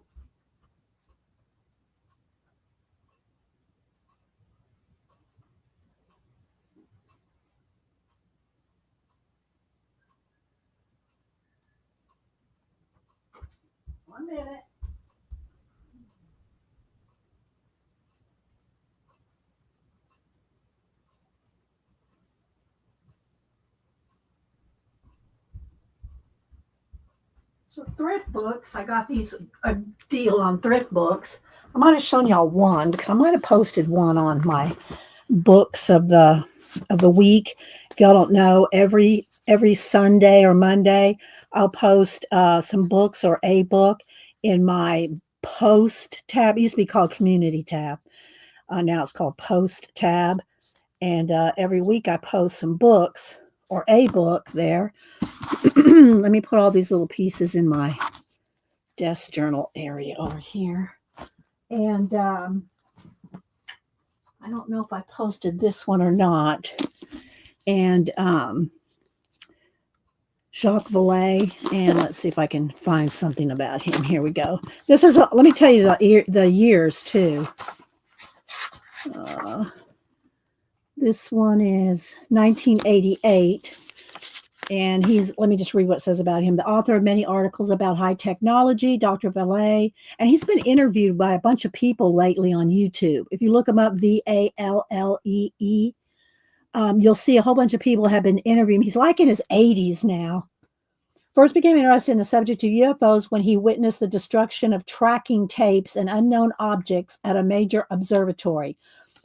1 minute. So thrift books, I got these a deal on thrift books. I might have shown y'all one because I might have posted one on my books of the week. If y'all don't know, every Sunday or Monday, I'll post some books or a book in my post tab. It used to be called community tab. Now it's called post tab. And every week I post some books or a book there. Let me put all these little pieces in my desk journal area over here. And I don't know if I posted this one or not. And Jacques Vallée, and let's see if I can find something about him. Here we go. This is, let me tell you the years too. This one is 1988. And let me just read what it says about him. The author of many articles about high technology, Dr. Vallée. And he's been interviewed by a bunch of people lately on YouTube. If you look him up, Vallee, you'll see a whole bunch of people have been interviewing him. He's like in his 80s now. First became interested in the subject of UFOs when he witnessed the destruction of tracking tapes and unknown objects at a major observatory.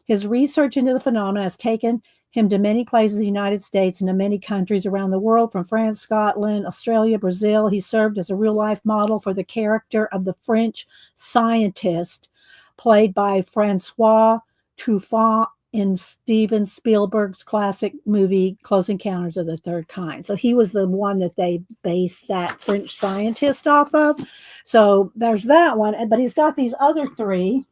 His research into the phenomena has taken him to many places in the United States and to many countries around the world, from France, Scotland, Australia, Brazil. He served as a real-life model for the character of the French scientist played by Francois Truffaut in Steven Spielberg's classic movie Close Encounters of the Third Kind. So he was the one that they based that French scientist off of. So there's that one. But he's got these other three.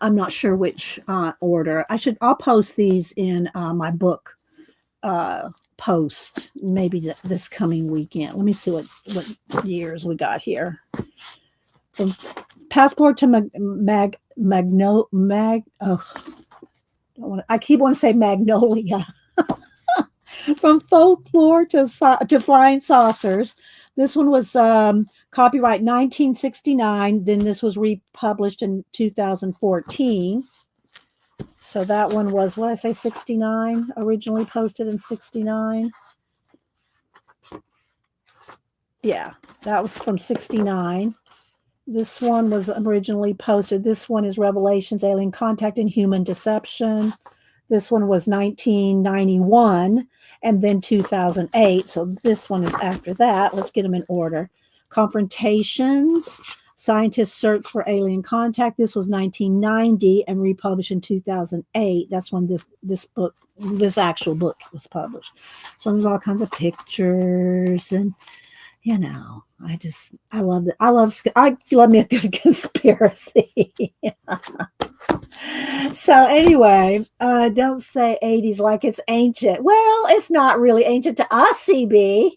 I'm not sure which order. I'll post these in my book post, maybe this coming weekend. Let me see what years we got here. From Passport to I keep wanting to say Magnolia. From folklore to flying saucers. This one was copyright 1969. Then this was republished in 2014. So that one was, what did I say, 69? Originally posted in 69. Yeah, that was from 69. This one was originally posted. This one is Revelations, Alien Contact and Human Deception. This one was 1991 and then 2008. So this one is after that. Let's get them in order. Confrontations, Scientists Search for Alien Contact. This was 1990 and republished in 2008. That's when this actual book was published. So there's all kinds of pictures and, you know, I love it. I love me a good conspiracy. So anyway, don't say 80s like it's ancient. Well, it's not really ancient to us, CB.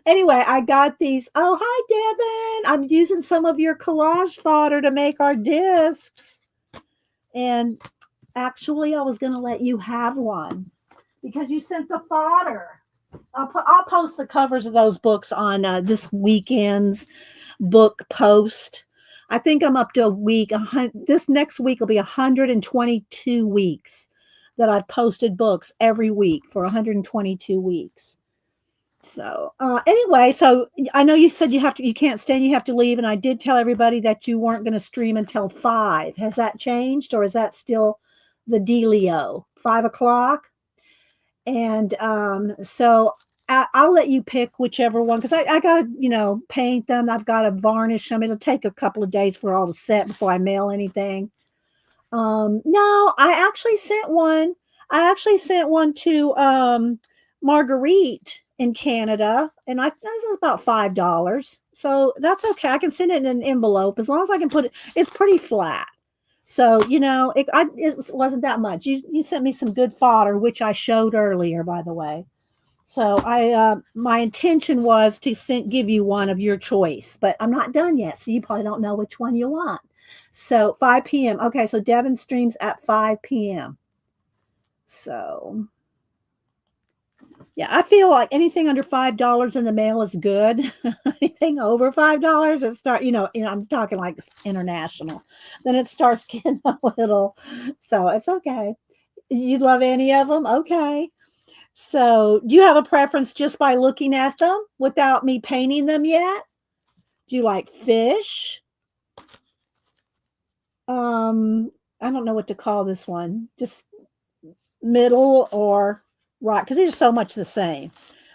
Anyway, I got these. Oh, hi, Devin. I'm using some of your collage fodder to make our discs. And actually, I was going to let you have one because you sent the fodder. I'll post the covers of those books on this weekend's book post. I think I'm up to a week. This next week will be 122 weeks that I've posted books every week for 122 weeks. So anyway, so I know you said you can't stay and you have to leave. And I did tell everybody that you weren't going to stream until 5. Has that changed, or is that still the dealio? 5 o'clock? And so I'll let you pick whichever one, because I got to, paint them. I've got to varnish them. It'll take a couple of days for all to set before I mail anything. No, I actually sent one. I actually sent one to Marguerite in Canada, and I think it was about $5. So that's okay. I can send it in an envelope as long as I can put it. It's pretty flat. So, it wasn't that much. You sent me some good fodder, which I showed earlier, by the way. So my intention was to give you one of your choice, but I'm not done yet. So you probably don't know which one you want. So 5 p.m. Okay. So Devin streams at 5 p.m. So Yeah, I feel like anything under $5 in the mail is good. Anything over $5, it start, I'm talking like international. Then it starts getting a little, so it's okay. You love any of them? Okay. So, do you have a preference just by looking at them without me painting them yet? Do you like fish? Um, I don't know what to call this one. Just middle or right, because these are so much the same.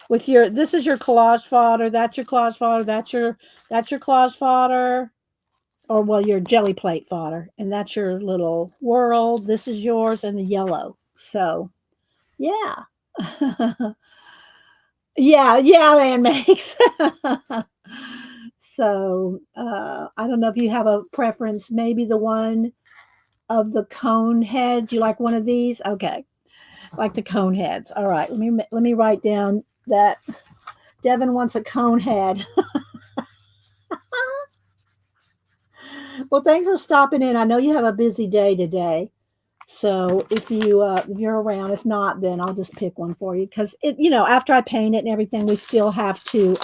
With your, this is your collage fodder, that's your collage fodder, that's your collage fodder, or well, your jelly plate fodder, and that's your little world. This is yours, and the yellow. So, yeah. Yeah, yeah, man makes. So, I don't know if you have a preference. Maybe the one of the cone heads. You like one of these? Okay, like the cone heads. All right. Let me write down that Devin wants a cone head. Well, thanks for stopping in. I know you have a busy day today. So if you're around, if not, then I'll just pick one for you because after I paint it and everything, we still have to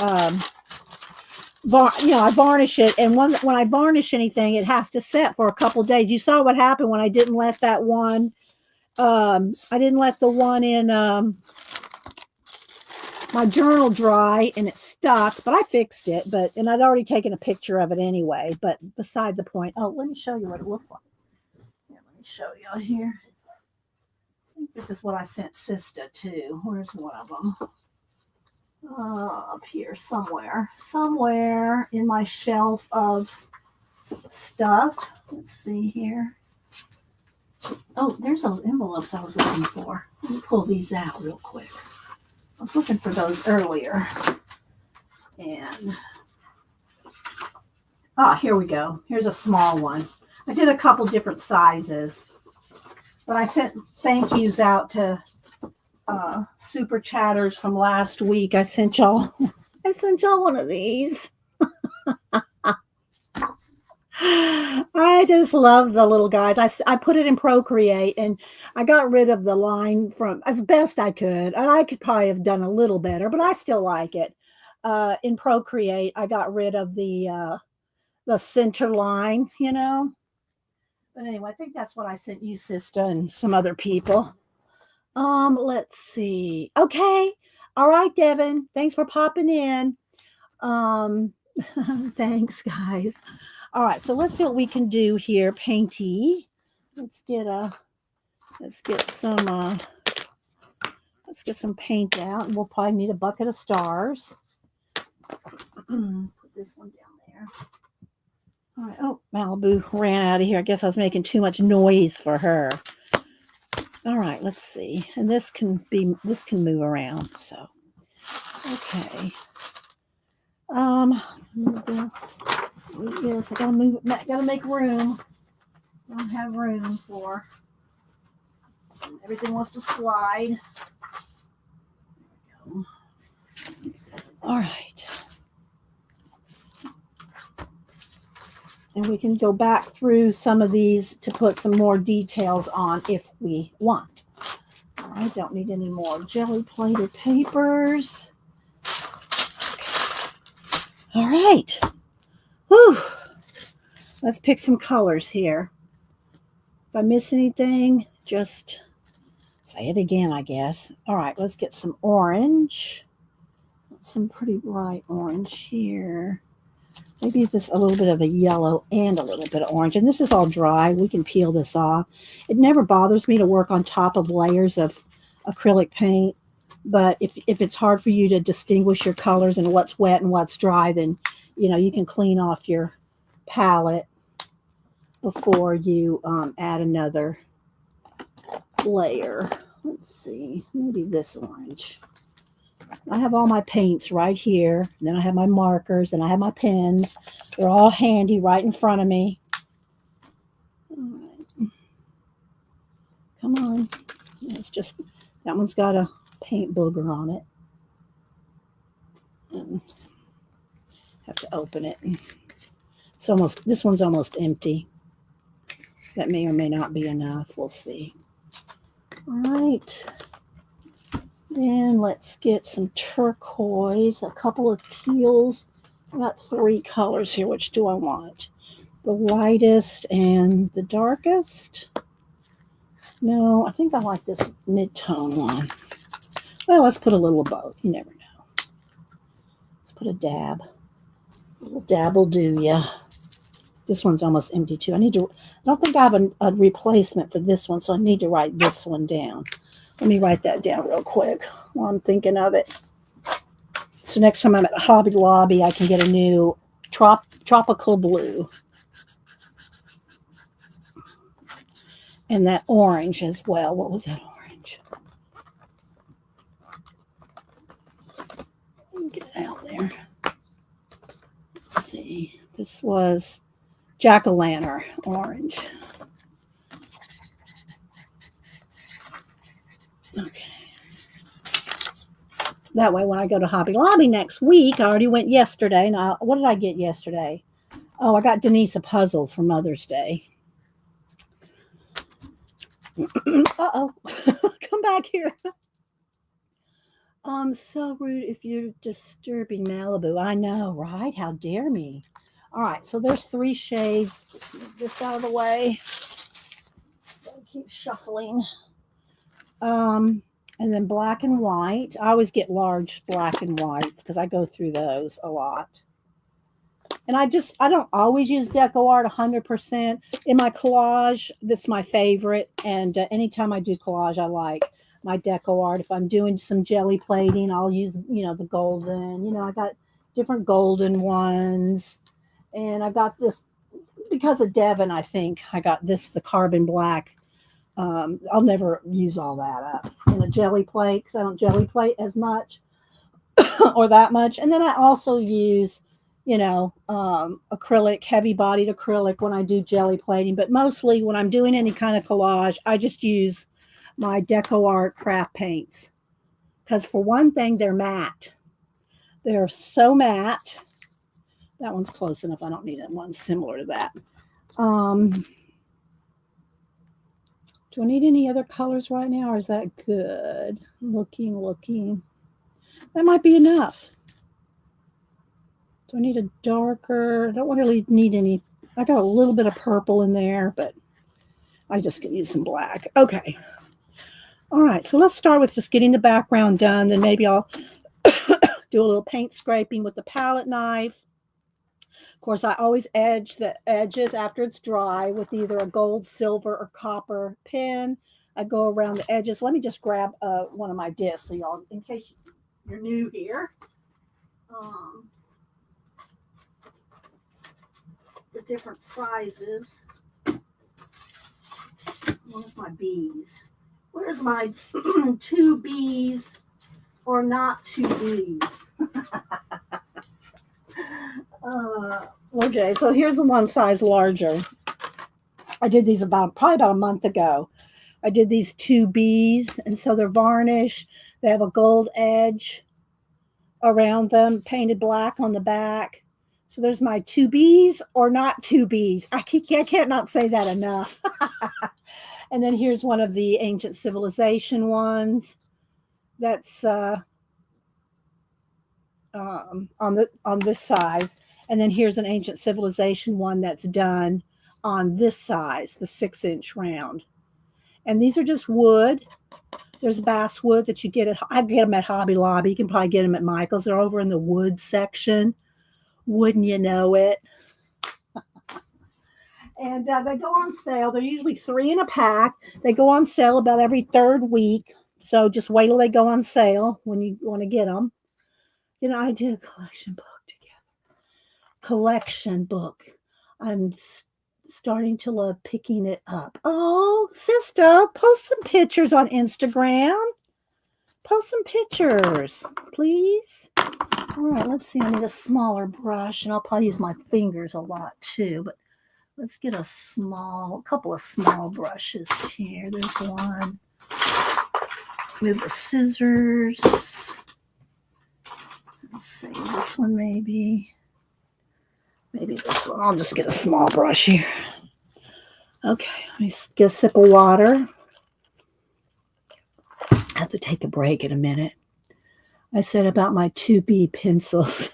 I varnish it, and when I varnish anything, it has to set for a couple of days. You saw what happened when I didn't let that one. I didn't let the one in my journal dry, and it stuck. But I fixed it. And I'd already taken a picture of it anyway. But beside the point. Oh, let me show you what it looked like. Yeah, let me show you here. I think this is what I sent Sista too. Where's one of them? Up here somewhere in my shelf of stuff. Let's see here. Oh, there's those envelopes I was looking for. Let me pull these out real quick. I was looking for those earlier. And here we go. Here's a small one. I did a couple different sizes, but I sent thank yous out to super chatters from last week. I sent y'all one of these. I just love the little guys. I put it in Procreate, and I got rid of the line from as best I could. And I could probably have done a little better, but I still like it. In Procreate, I got rid of the center line, But anyway, I think that's what I sent you, sister, and some other people. Let's see. Okay. All right, Devin. Thanks for popping in. Thanks, guys. All right, so let's see what we can do here, Painty. Let's get some paint out, and we'll probably need a bucket of stars. Put this one down there. All right. Oh, Malibu ran out of here. I guess I was making too much noise for her. All right, let's see. And this can move around. So, okay. Move this. Yes, I gotta make room. I don't have room for everything wants to slide. There we go. All right. And we can go back through some of these to put some more details on if we want. I don't need any more jelly plated papers. Okay. All right. Whew. Let's pick some colors here. If I miss anything, just say it again, I guess. All right, let's get some orange. Some pretty bright orange here. Maybe this a little bit of a yellow and a little bit of orange. And this is all dry. We can peel this off. It never bothers me to work on top of layers of acrylic paint. But if it's hard for you to distinguish your colors and what's wet and what's dry, then, you can clean off your palette before you add another layer. Let's see, maybe this orange. I have all my paints right here. And then I have my markers and I have my pens. They're all handy right in front of me. All right. Come on. It's just, that one's got a paint booger on it. And have to open it. This one's almost empty. That may or may not be enough. We'll see. All right. Then let's get some turquoise, a couple of teals. I got 3 colors here. Which do I want? The lightest and the darkest? No, I think I like this mid-tone one. Well, let's put a little of both. You never know. Let's put a dab. A little dab will do ya. This one's almost empty too. I don't think I have a replacement for this one, so I need to write this one down. Let me write that down real quick while I'm thinking of it. So next time I'm at Hobby Lobby, I can get a new tropical blue. And that orange as well. What was that orange? Get it out there. Let's see. This was jack-o'-lantern orange. Okay. That way, when I go to Hobby Lobby next week, I already went yesterday. Now, what did I get yesterday? Oh, I got Denise a puzzle for Mother's Day. Uh-oh. Come back here. So rude if you're disturbing Malibu. I know, right? How dare me? All right, so there's 3 shades. Just move this out of the way. Keep shuffling. And then black and white. I always get large black and whites because I go through those a lot. And I don't always use Deco Art 100%. In my collage, that's my favorite. And anytime I do collage, I like my Deco Art. If I'm doing some jelly plating, I'll use, the golden. I got different golden ones. And I got this, because of Devin, I think, I got this, the carbon black. I'll never use all that up in a jelly plate because I don't jelly plate as much or that much. And then I also use acrylic, heavy-bodied acrylic when I do jelly plating. But mostly when I'm doing any kind of collage, I just use my Deco Art craft paints. Because for one thing, they're matte. They're so matte. That one's close enough. I don't need one similar to that. Do I need any other colors right now, or is that good? Looking. That might be enough. Do I need a darker? I don't really need any. I got a little bit of purple in there, but I just can use some black. Okay. All right, so let's start with just getting the background done. Then maybe I'll do a little paint scraping with the palette knife. Of course, I always edge the edges after it's dry with either a gold, silver, or copper pen. I go around the edges. Let me just grab one of my discs, so y'all, in case you're new here. The different sizes. Where's my bees? Where's my 2 Bs or not 2 Bs? Okay, so here's the one size larger. I did these probably about a month ago. I did these 2 Bs, and so they're varnished. They have a gold edge around them, painted black on the back. So there's my 2 Bs or not 2 Bs. I can't not say that enough. And then here's one of the ancient civilization ones. That's on this size. And then here's an ancient civilization one that's done on this size, the 6-inch round. And these are just wood. There's basswood that you get I get them at Hobby Lobby. You can probably get them at Michael's. They're over in the wood section. Wouldn't you know it? And they go on sale. They're usually 3 in a pack. They go on sale about every 3rd week. So just wait till they go on sale when you want to get them. I did a collection book together. Collection book. I'm starting to love picking it up. Oh, sister, post some pictures on Instagram. Post some pictures, please. All right, let's see. I need a smaller brush, and I'll probably use my fingers a lot too. But let's get a couple of small brushes here. There's one. Move the scissors. Let's see, this one maybe. Maybe this one. I'll just get a small brush here. Okay, let me get a sip of water. I have to take a break in a minute. I said about my 2B pencils.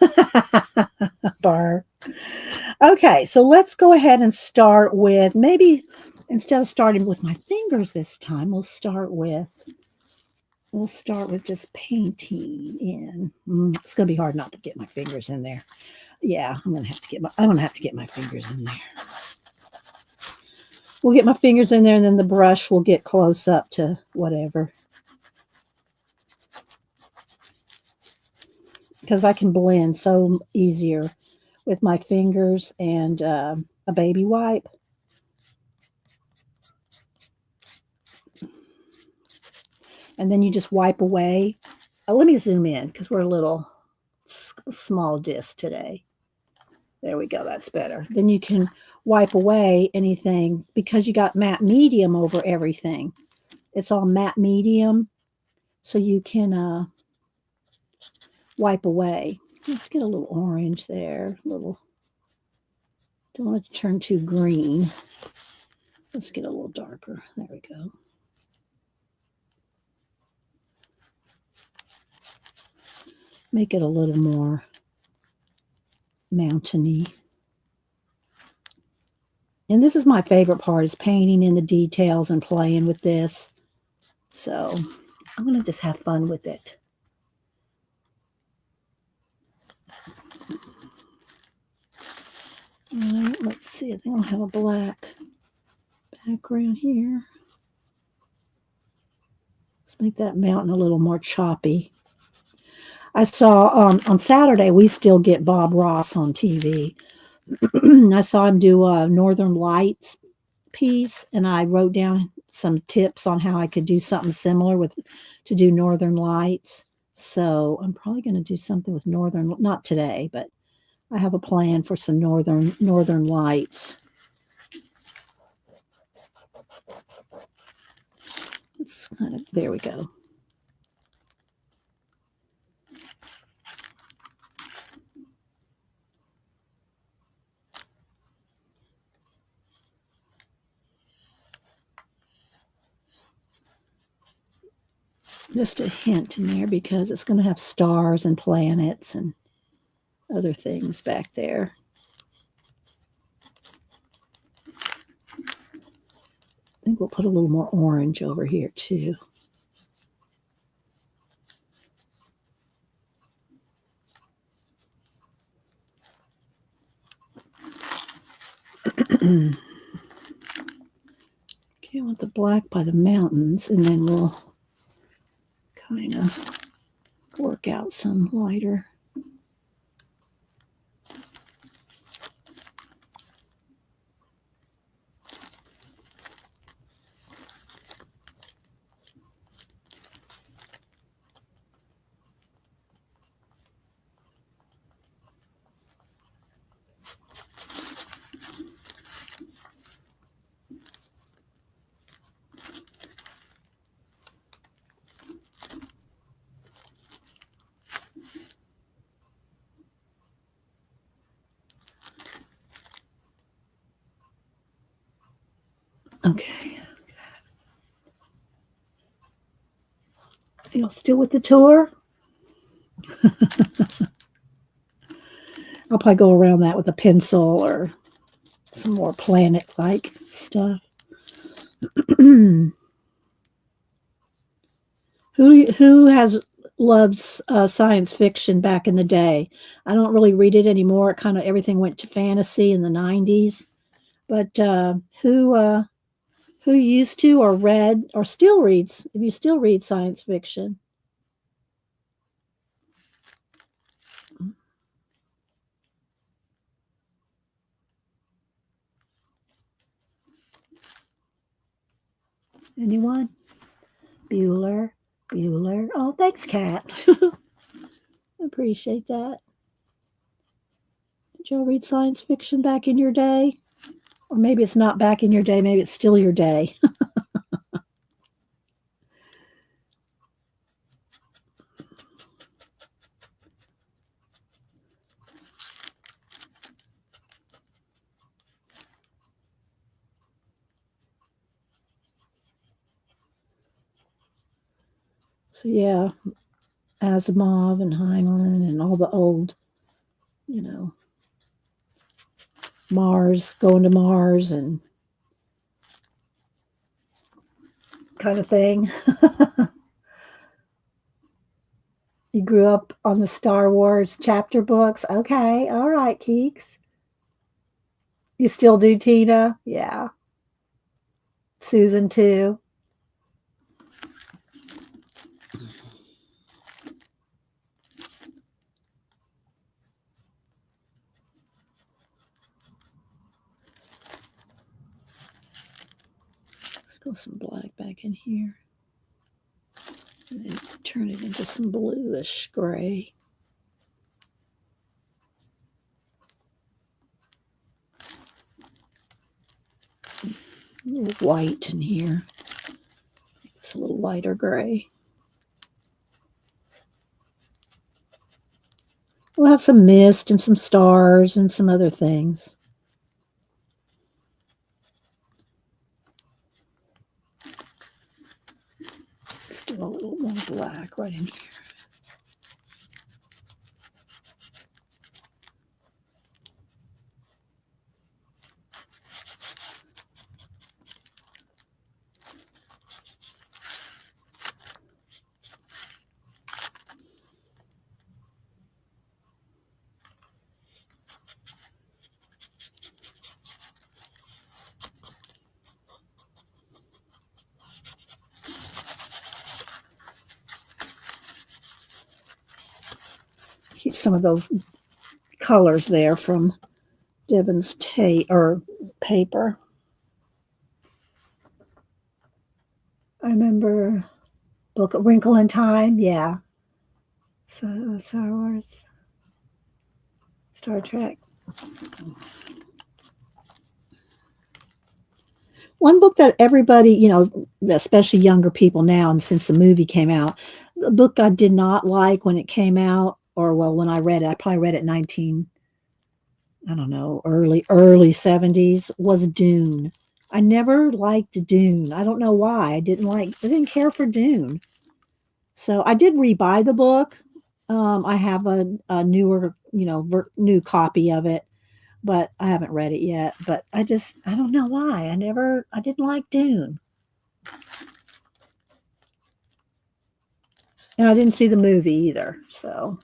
Bar. Okay, so let's go ahead and start with, maybe instead of starting with my fingers this time, we'll start with just painting in. It's going to be hard not to get my fingers in there. Yeah, I'm going to have to get my fingers in there. We'll get my fingers in there, and then the brush will get close up to whatever. Because I can blend so easier with my fingers and a baby wipe. And then you just wipe away. Let me zoom in because we're a little small disc today. There we go. That's better. Then you can wipe away anything because you got matte medium over everything. It's all matte medium, so you can wipe away. Let's get a little orange there. Don't want it to turn too green. Let's get a little darker. There we go. Make it a little more mountainy. And this is my favorite part, is painting in the details and playing with this. So I'm going to just have fun with it. All right, let's see. I think I'll have a black background here. Let's make that mountain a little more choppy. I saw on Saturday, we still get Bob Ross on TV. I saw him do a Northern Lights piece, and I wrote down some tips on how I could do something similar to do Northern Lights. So I'm probably going to do something with Northern, not today, but I have a plan for some Northern Lights. It's kind of, there we go. Just a hint in there because it's going to have stars and planets and other things back there. I think we'll put a little more orange over here too. Okay, I want the black by the mountains, and then we'll kind of work out some lighter. Okay. Y'all still with the tour? I'll probably go around that with a pencil or some more planet-like stuff. Who has loved science fiction back in the day? I don't really read it anymore. It kind of everything went to fantasy in the 90s. But who used to or read or still reads? If you still read science fiction. Anyone? Bueller. Oh, thanks, Kat. Appreciate that. Did y'all read science fiction back in your day? Or maybe it's not back in your day. Maybe it's still your day. So yeah, Asimov and Heinlein and all the old, you know, Mars, going to Mars and kind of thing. You grew up on the Star Wars chapter books. Okay, all right, Keeks. You still do, Tina? Yeah. Susan too. Let's go some black back in here. And then turn it into some bluish gray. A little white in here. It's a little lighter gray. We'll have some mist and some stars and some other things. Let's do a little more black right in here. Keep some of those colors there from Devon's tape or paper. I remember book A Wrinkle in Time. Yeah. So Star Wars, Star Trek. One book that everybody, you know, especially younger people now, and since the movie came out, the book I did not like when it came out, or well, when I read it, I probably read it 19, I don't know, early 70s, was Dune. I never liked Dune. I don't know why. I didn't care for Dune. So I did rebuy the book. I have a newer, you know, new copy of it, but I haven't read it yet. But I don't know why. I didn't like Dune. And I didn't see the movie either. So,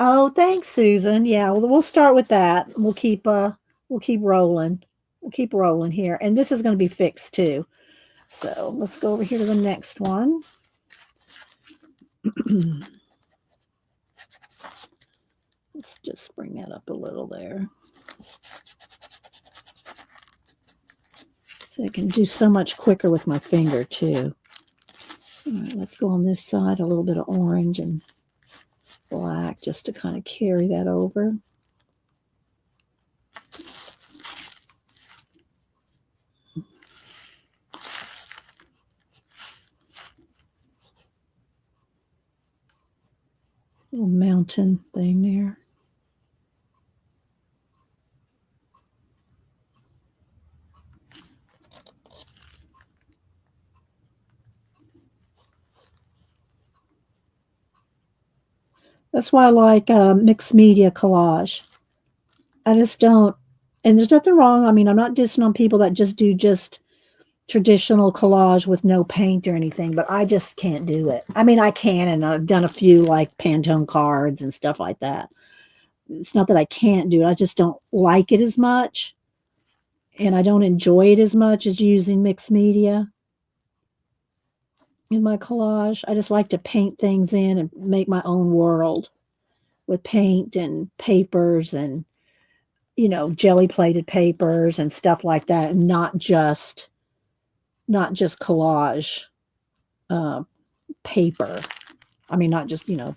oh, thanks, Susan. Yeah, well, we'll start with that. We'll keep rolling. We'll keep rolling here. And this is going to be fixed too. So let's go over here to the next one. Let's just bring that up a little there. So I can do so much quicker with my finger too. All right, let's go on this side, a little bit of orange and black just to kind of carry that over. Little mountain thing there. That's why I like MixedMedia Collage. I just don't, and there's nothing wrong. I mean, I'm not dissing on people that just do just traditional collage with no paint or anything, but I just can't do it. I mean, I can, and I've done a few like Pantone cards and stuff like that. It's not that I can't do it. I just don't like it as much, and I don't enjoy it as much as using mixed media in my collage. I just like to paint things in and make my own world with paint and papers and, you know, jelly plated papers and stuff like that, and not just collage uh, paper. I mean, not just, you know,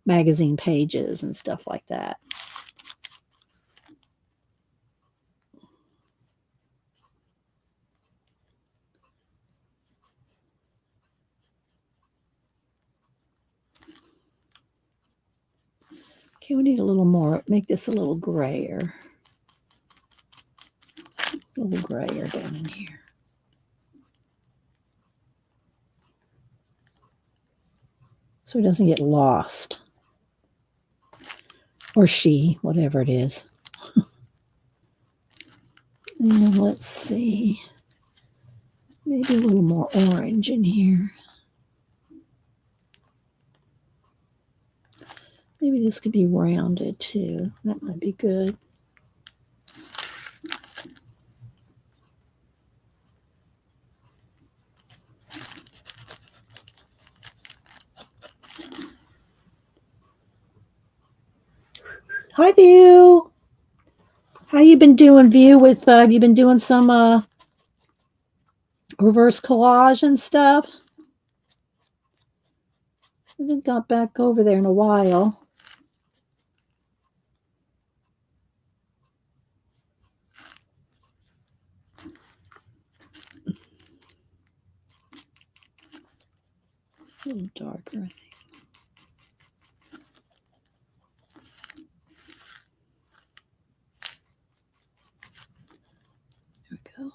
magazine pages and stuff like that. Okay, we need a little more, make this a little grayer. A little grayer down in here. so it doesn't get lost. Or she, whatever it is. And let's see. Maybe a little more orange in here. Maybe this could be rounded too. That might be good. Hi, View. How you been doing, View? With have you been doing some reverse collage and stuff? I haven't got back over there in a while. A little darker, I think. There we go.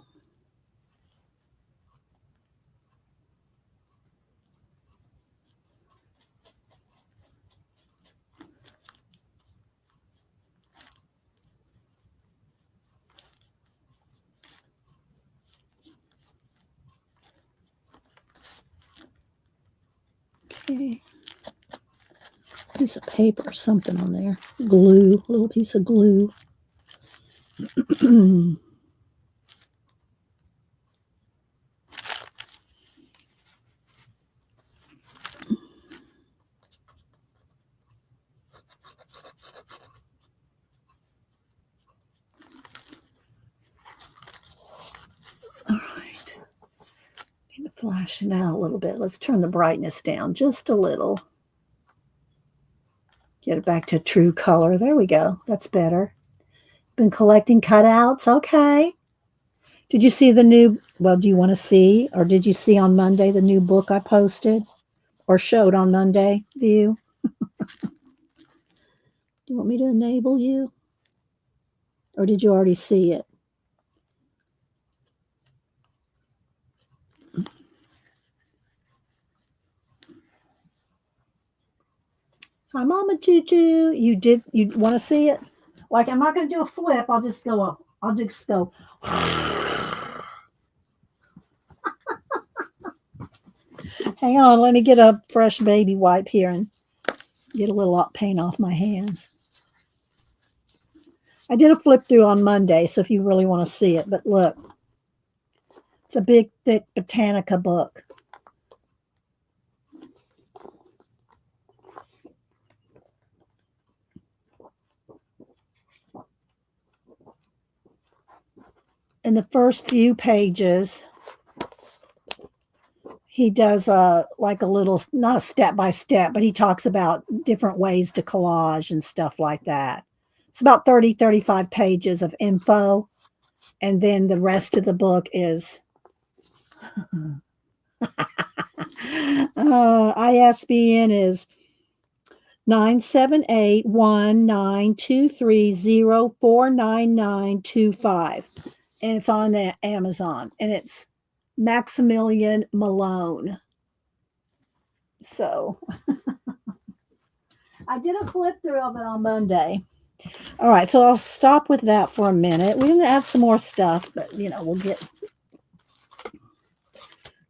Okay. Piece of paper or something on there. Glue, a little piece of glue. All right. Need to flash it out a little bit. Let's turn the brightness down just a little. Get it back to true color. There we go. That's better. Been collecting cutouts. Okay. Did you see the new, well, do you want to see, or did you see on Monday the new book I posted or showed on Monday? Do you? Do you want me to enable you? Or did you already see it? Hi, Mama Juju. You want to see it? Like, I'm not going to do a flip. I'll just go up. I'll just go. Hang on. Let me get a fresh baby wipe here and get a little paint off my hands. I did a flip through on Monday, so if you really want to see it. But look, it's a big, thick Botanica book. In the first few pages, he does like a little, not a step by step, but he talks about different ways to collage and stuff like that. It's about 30, 35 pages of info. And then the rest of the book is ISBN is 978-1923-049925. And it's on Amazon. And it's Maximilian Malone. So I did a flip through of it on Monday. All right, so I'll stop with that for a minute. We're going to add some more stuff, but we'll get.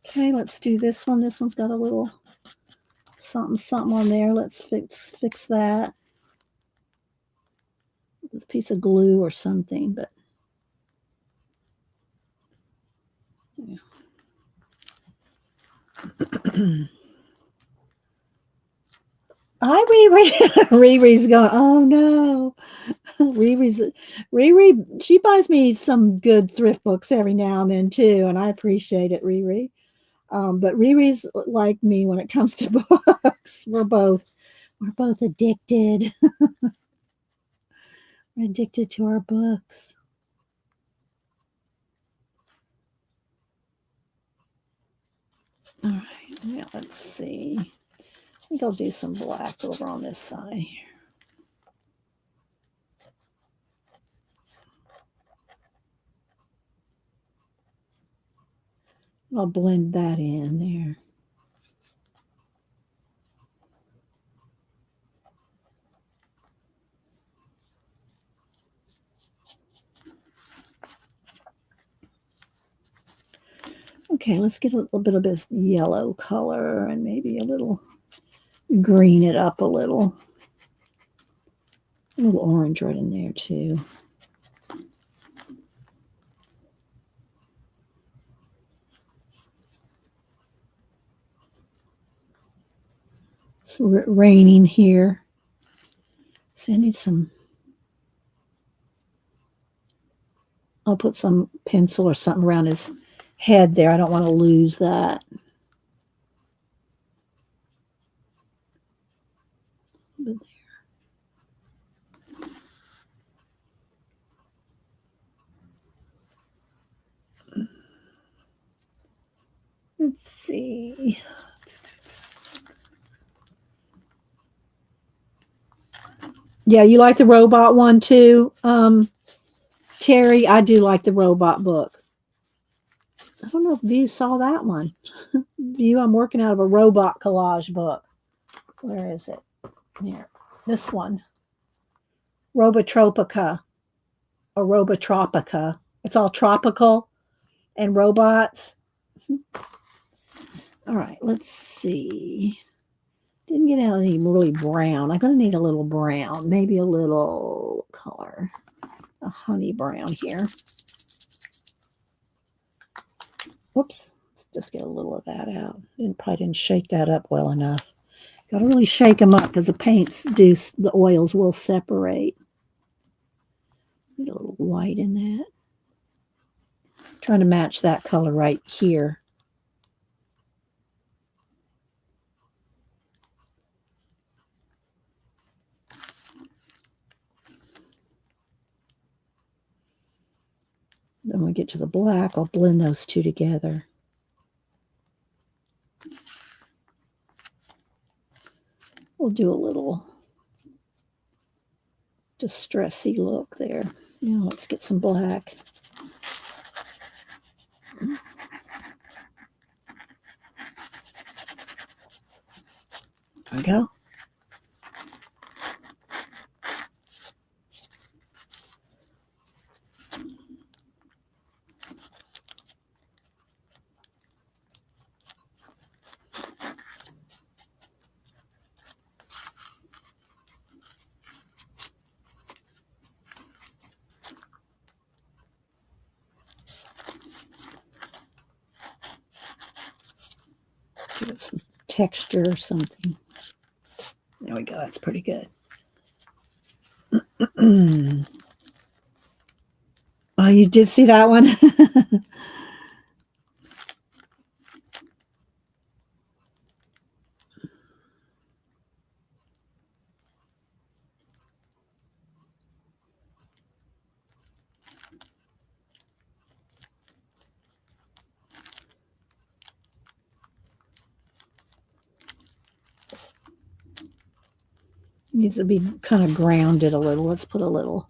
Okay, let's do this one. This one's got a little something on there. Let's fix that. A piece of glue or something, but yeah. Hi, Riri. Riri's going, oh no. Riri, she buys me some good thrift books every now and then too, and I appreciate it, Riri. But Riri's like me when it comes to books. We're both addicted. We're addicted to our books. All right, now let's see. I think I'll do some black over on this side here. I'll blend that in there. Okay, let's get a little bit of this yellow color and maybe a little green it up a little. A little orange right in there too. It's raining here. So I need some. I'll put some pencil or something around his head there. I don't want to lose that. Let's see. Yeah, you like the robot one too, Terry? I do like the robot book. I don't know if you saw that one. View, I'm working out of a robot collage book. Where is it? Here. This one. Robotropica or Robotropica. It's all tropical and robots. All right, let's see. Didn't get out any really brown. I'm going to need a little brown, maybe a little color, a honey brown here. Whoops, let's just get a little of that out. Probably didn't shake that up well enough. Got to really shake them up because the paints do, the oils will separate. Get a little white in that. Trying to match that color right here. Then when we get to the black, I'll blend those two together. We'll do a little distressy look there. Now let's get some black. There we go. Give some texture or something. There we go. That's pretty good. Oh, you did see that one? Needs to be kind of grounded a little. Let's put a little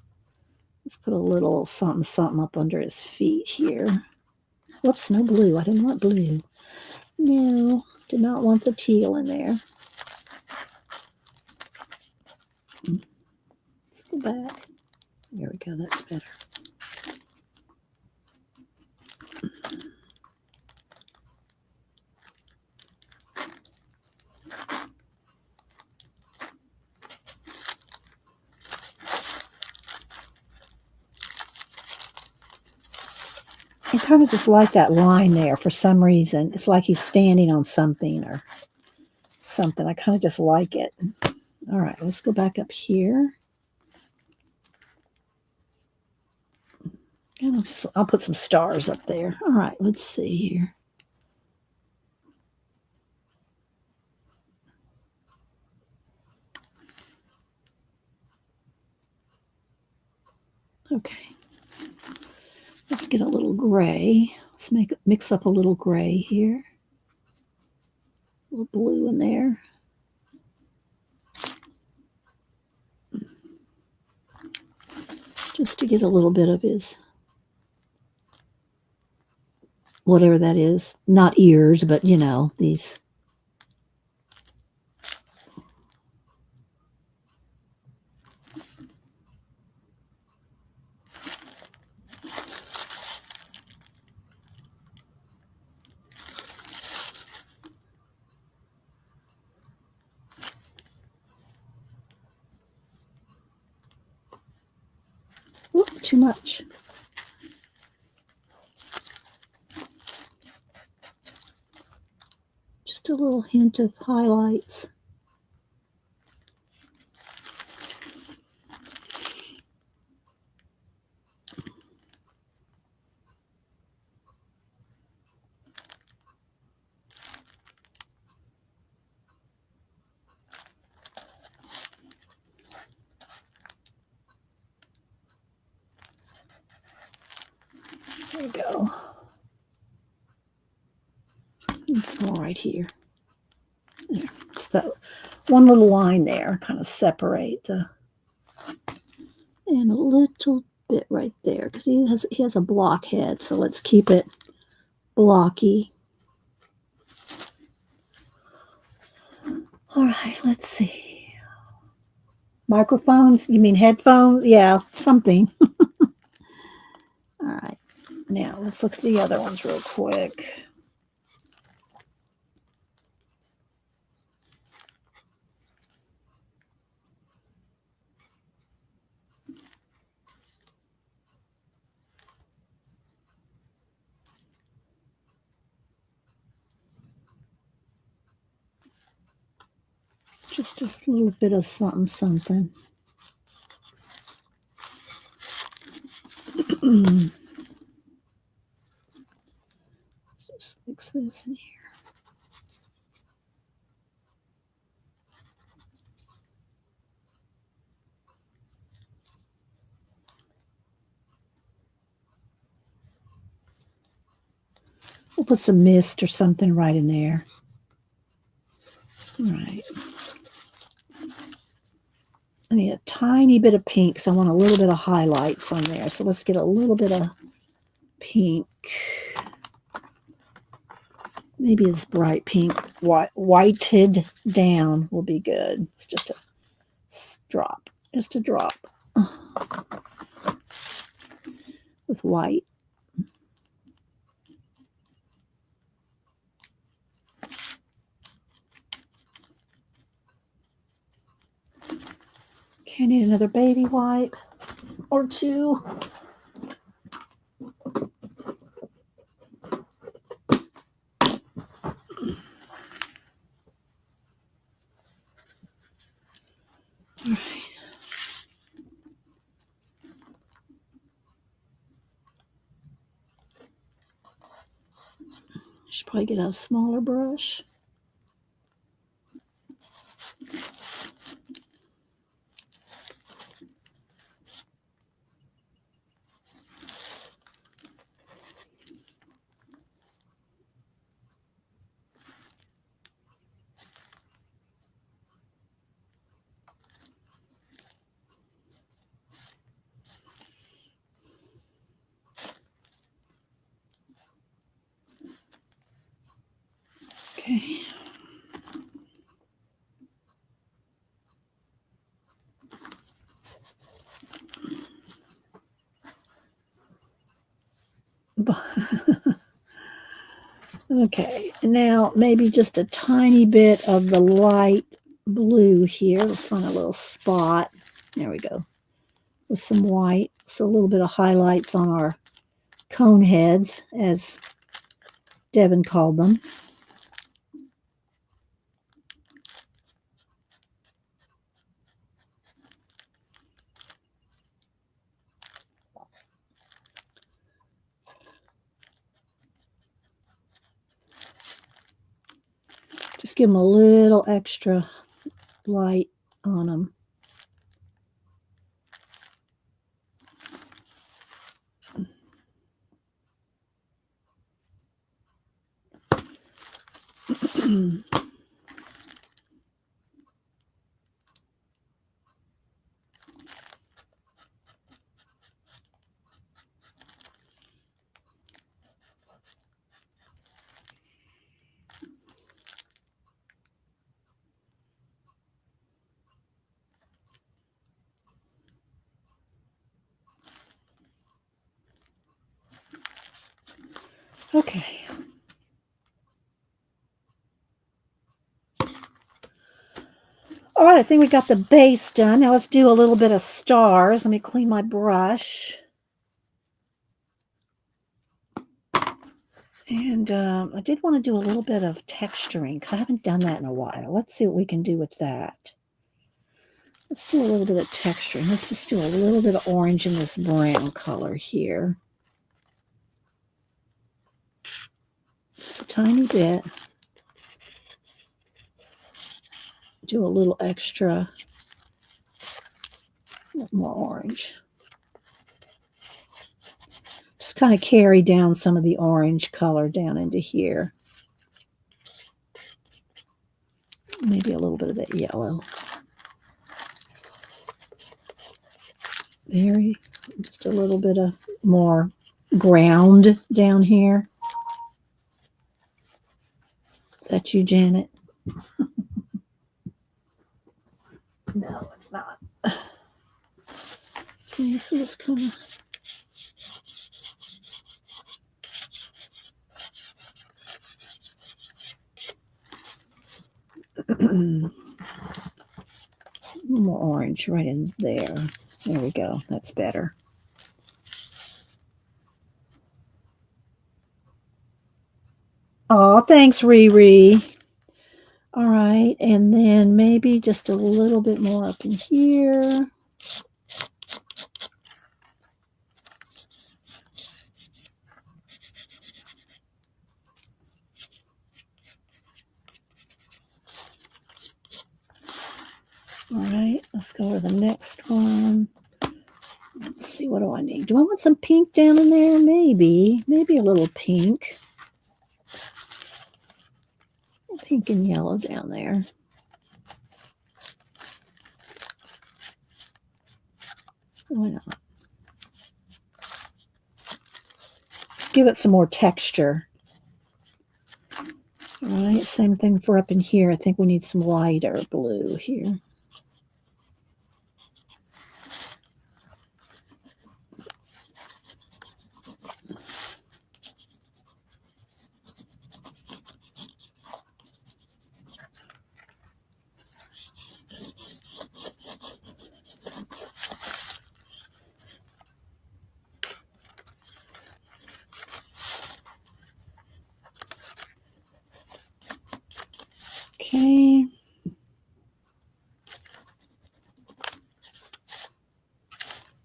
something something up under his feet here. Whoops, no blue. I didn't want blue. No, did not want the teal in there. Let's go back. There we go. That's better. I kind of just like that line there for some reason. It's like he's standing on something or something. I kind of just like it. All right, let's go back up here. And I'll put some stars up there. All right, let's see here. Okay. Let's get a little gray. Let's mix up a little gray here. A little blue in there. Just to get a little bit of his, whatever that is. Not ears, but you know, these. Whoop, too much. Just a little hint of highlights. There we go. It's more right here. There. So one little line there, kind of separate the, and a little bit right there because he has a block head. So let's keep it blocky. All right, let's see. Microphones? You mean headphones? Yeah, something. All right. Now let's look at the other ones real quick. Just a little bit of something, something. Just mix this in here. We'll put some mist or something right in there. All right. I need a tiny bit of pink, so I want a little bit of highlights on there. So let's get a little bit of pink. Maybe it's bright pink. Whited down will be good. It's just a drop. Just a drop. With white. Okay, I need another baby wipe or two. All right. Should probably get a smaller brush. Okay. Okay, now maybe just a tiny bit of the light blue here. Let's find a little spot. There we go. With some white. So a little bit of highlights on our cone heads, as Devin called them. Just give them a little extra light on them. Okay. All right, I think we got the base done. Now let's do a little bit of stars. Let me clean my brush. And I did want to do a little bit of texturing because I haven't done that in a while. Let's see what we can do with that. Let's do a little bit of texturing. Let's just do a little bit of orange in this brown color here. Just a tiny bit. Do a little extra. A little more orange. Just kind of carry down some of the orange color down into here. Maybe a little bit of that yellow. Just a little bit of more ground down here. Is that you, Janet? No, it's not. Okay, so it's kind of... more orange right in there. There we go. That's better. Oh, thanks, Riri. All right, and then maybe just a little bit more up in here. All right, let's go to the next one. Let's see, what do I need? Do I want some pink down in there? Maybe a little pink. Pink and yellow down there. Why not? Let's give it some more texture. All right, same thing for up in here. I think we need some lighter blue here. Okay.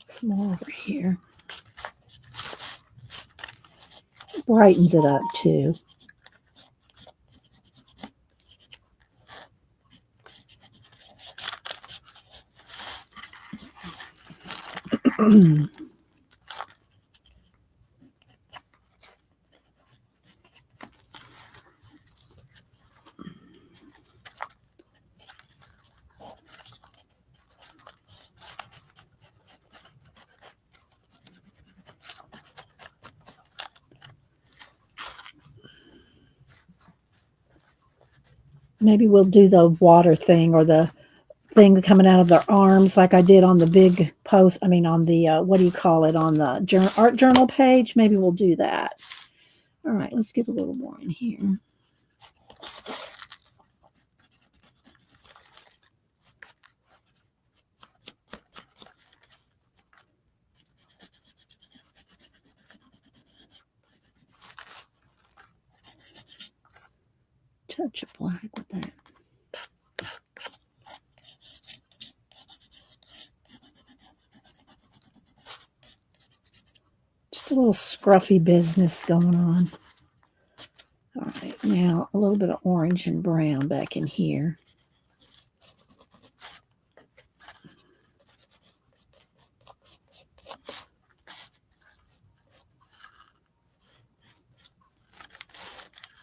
Some more over here. Brightens it up too. Maybe we'll do the water thing or the thing coming out of their arms like I did on the big post. I mean, on the, what do you call it, on the art journal page. Maybe we'll do that. All right, let's get a little more in here. Touch of black with that. Just a little scruffy business going on. All right, now a little bit of orange and brown back in here.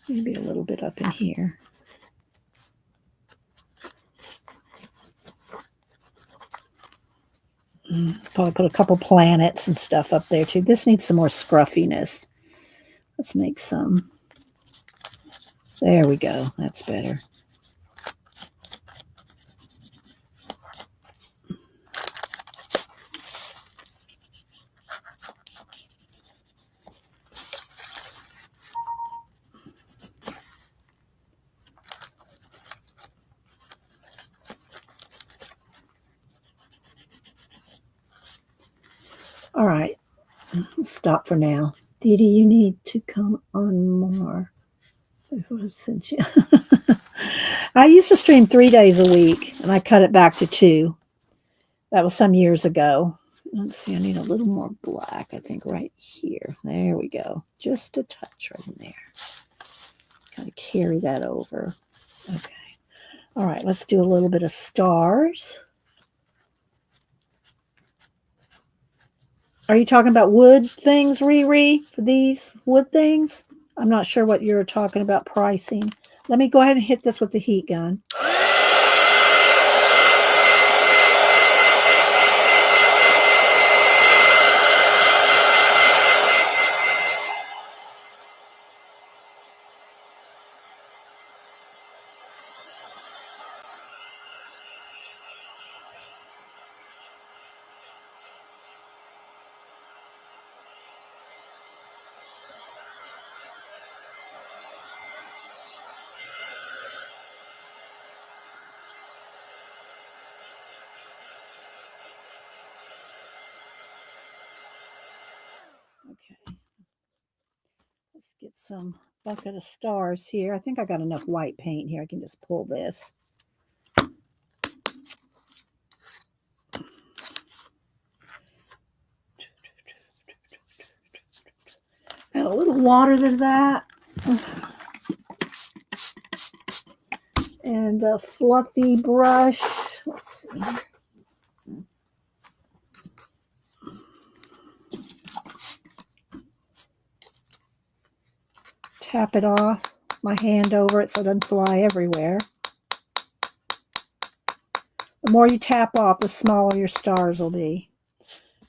Maybe a little bit up in here. Probably put a couple planets and stuff up there too. This needs some more scruffiness. Let's make some. There we go. That's better. All right. Stop for now. Dee Dee, you need to come on more. Since you I used to stream 3 days a week, and I cut it back to 2. That was some years ago. Let's see, I need a little more black, I think, right here. There we go. Just a touch right in there. Kind of carry that over. Okay. All right, let's do a little bit of stars. Are you talking about wood things, Riri, for these wood things? I'm not sure what you're talking about pricing. Let me go ahead and hit this with the heat gun. Okay. Let's get some bucket of stars here. I think I got enough white paint here. I can just pull this. Add a little water to that. And a fluffy brush. Let's see. Tap it off. My hand over it so it doesn't fly everywhere. The more you tap off, the smaller your stars will be.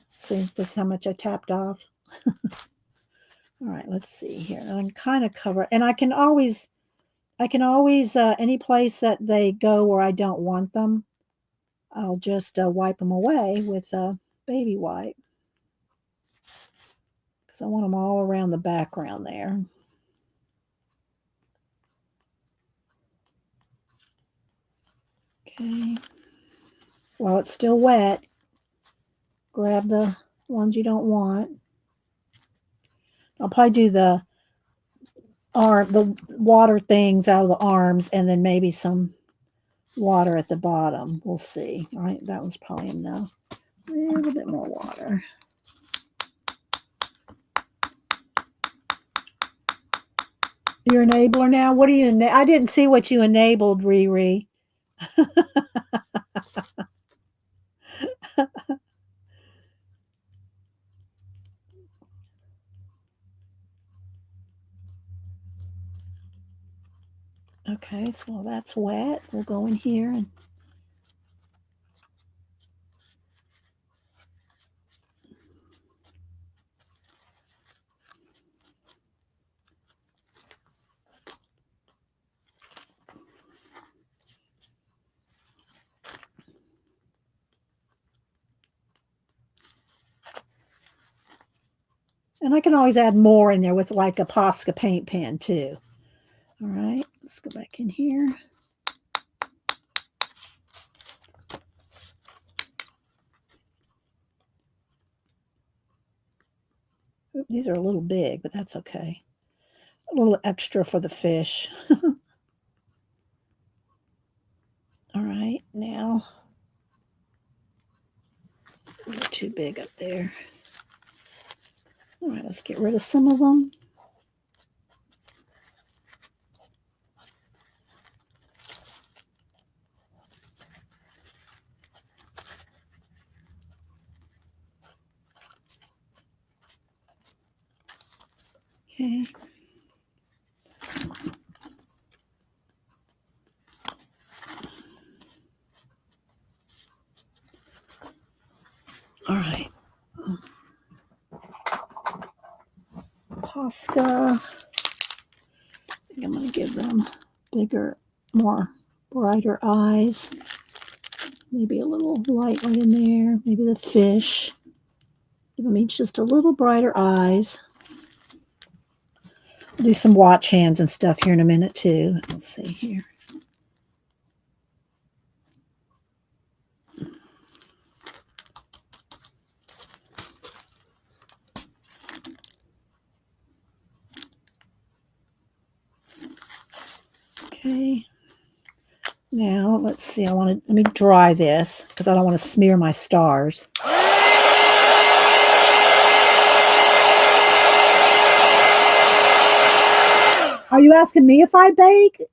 See, this is how much I tapped off. All right, let's see here. I can kind of cover, and I can always, any place that they go where I don't want them, I'll just wipe them away with a baby wipe. Because I want them all around the background there. Okay. While it's still wet, grab the ones you don't want. I'll probably do the water things out of the arms and then maybe some water at the bottom. We'll see. All right, that one's probably enough. A little bit more water. Your enabler now? What are you? I didn't see what you enabled, Riri. Okay, so while that's wet, we'll go in here and I can always add more in there with like a Posca paint pen too. All right, let's go back in here. Oop, these are a little big, but that's okay. A little extra for the fish. All right, now they're too big up there. All right, let's get rid of some of them. Okay. All right. Posca. I think I'm going to give them bigger, more brighter eyes. Maybe a little light right in there. Maybe the fish. Give them each just a little brighter eyes. I'll do some watch hands and stuff here in a minute too. Let's see here. Okay. Now, let's see. Let me dry this because I don't want to smear my stars. Are you asking me if I bake,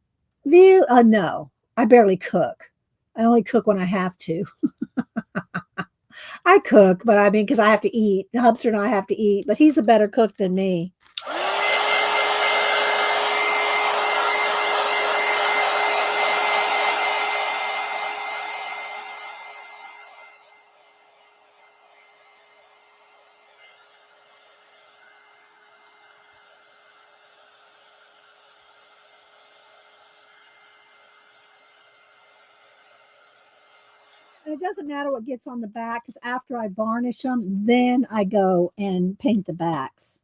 View? No, I barely cook. I only cook when I have to. I cook, but I mean, because I have to eat. Hubster and I have to eat, but he's a better cook than me. And it doesn't matter what gets on the back because after I varnish them, then I go and paint the backs.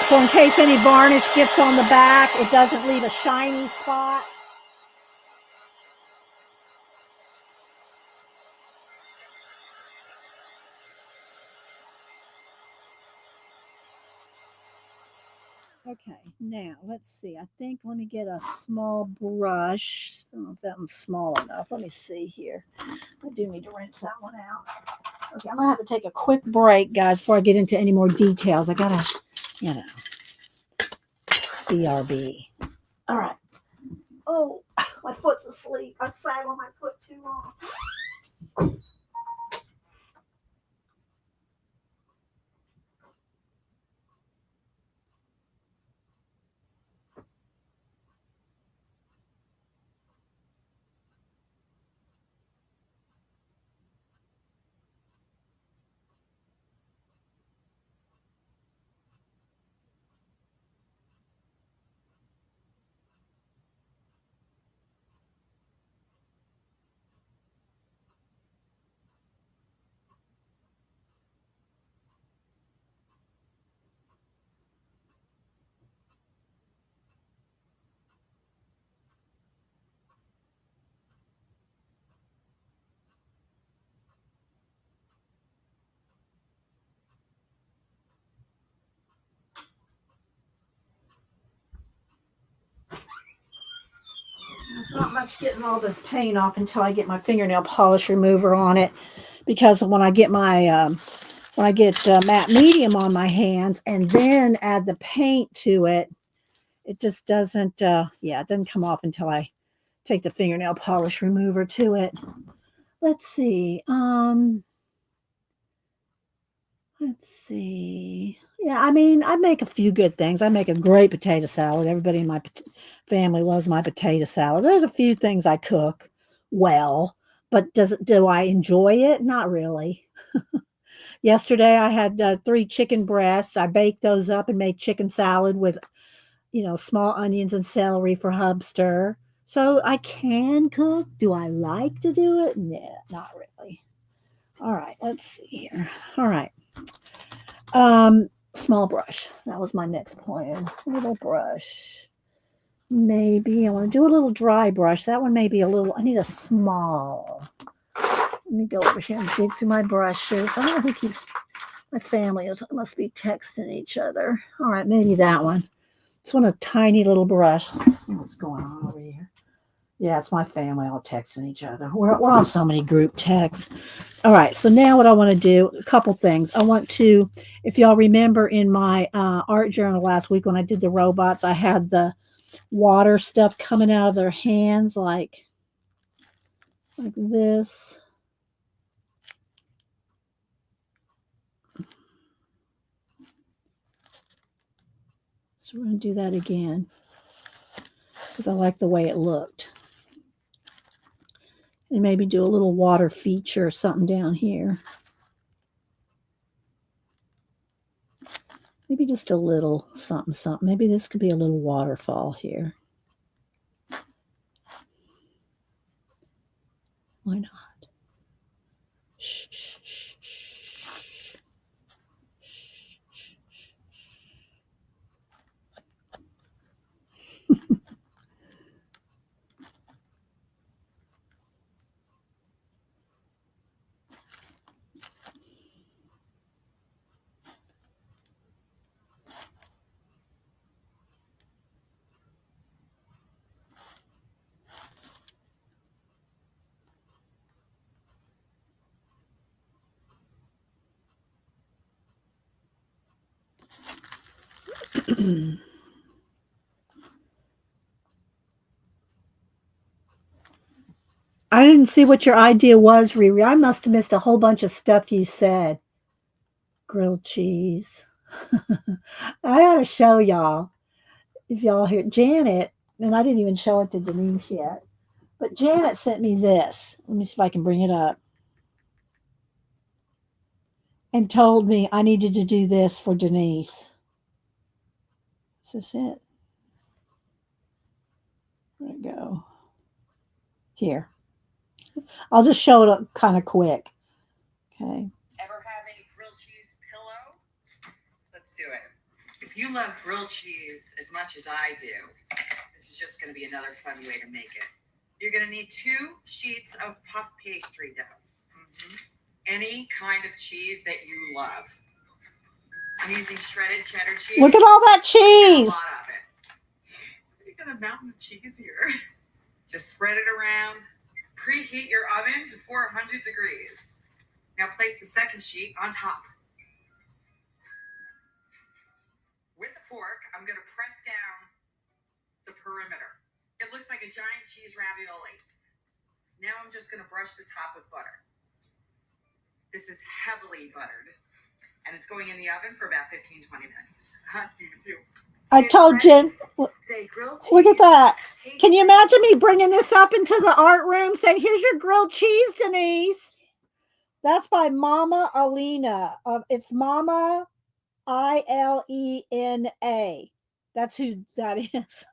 So in case any varnish gets on the back, it doesn't leave a shiny spot. Okay, now let's see. I think let me get a small brush. I don't know if that one's small enough. Let me see here. I do need to rinse that one out. Okay, I'm gonna have to take a quick break, guys, before I get into any more details. I gotta, BRB. All right. Oh, my foot's asleep. I sat on my foot too long. It's not much getting all this paint off until I get my fingernail polish remover on it, because when I get my matte medium on my hands and then add the paint to it, it just doesn't. It doesn't come off until I take the fingernail polish remover to it. Let's see. Let's see. Yeah, I mean, I make a few good things. I make a great potato salad. Everybody in my family loves my potato salad. There's a few things I cook well, but do I enjoy it? Not really. Yesterday I had 3 chicken breasts. I baked those up and made chicken salad with, small onions and celery for Hubster. So I can cook. Do I like to do it? Nah, not really. All right, let's see here. All right. Small brush. That was my next plan. Little brush. Maybe I want to do a little dry brush. That one may be a little. I need a small. Let me go over here and dig through my brushes. I don't know who keeps. My family must be texting each other. All right, maybe that one. Just want a tiny little brush. Let's see what's going on over here. Yeah, it's my family all texting each other. We're on so many group texts. All right, so now what I want to do, a couple things. I want to, if y'all remember in my art journal last week when I did the robots, I had the water stuff coming out of their hands like this. So we're going to do that again because I like the way it looked. And maybe do a little water feature or something down here. Maybe just a little something, something. Maybe this could be a little waterfall here. Why not? Shh, shh, shh, shh. I didn't see what your idea was, Riri. I must have missed a whole bunch of stuff you said. Grilled cheese. I ought to show y'all. If y'all hear Janet, and I didn't even show it to Denise yet, but Janet sent me this. Let me see if I can bring it up. And told me I needed to do this for Denise. Is this it? Where'd it go? Here. I'll just show it up kind of quick. Okay. Ever have a grilled cheese pillow? Let's do it. If you love grilled cheese as much as I do, this is just going to be another fun way to make it. You're going to need 2 sheets of puff pastry dough. Any kind of cheese that you love. I'm using shredded cheddar cheese. Look at all that cheese. A lot of it. You got a mountain of cheese here. Just spread it around. Preheat your oven to 400 degrees. Now place the second sheet on top. With a fork, I'm going to press down the perimeter. It looks like a giant cheese ravioli. Now I'm just going to brush the top with butter. This is heavily buttered, and it's going in the oven for about 15-20 minutes. Stephen, too. I told Jen, look at that. Can you imagine me bringing this up into the art room saying, here's your grilled cheese, Denise? That's by Mama Alina. It's Mama Ilena. That's who that is.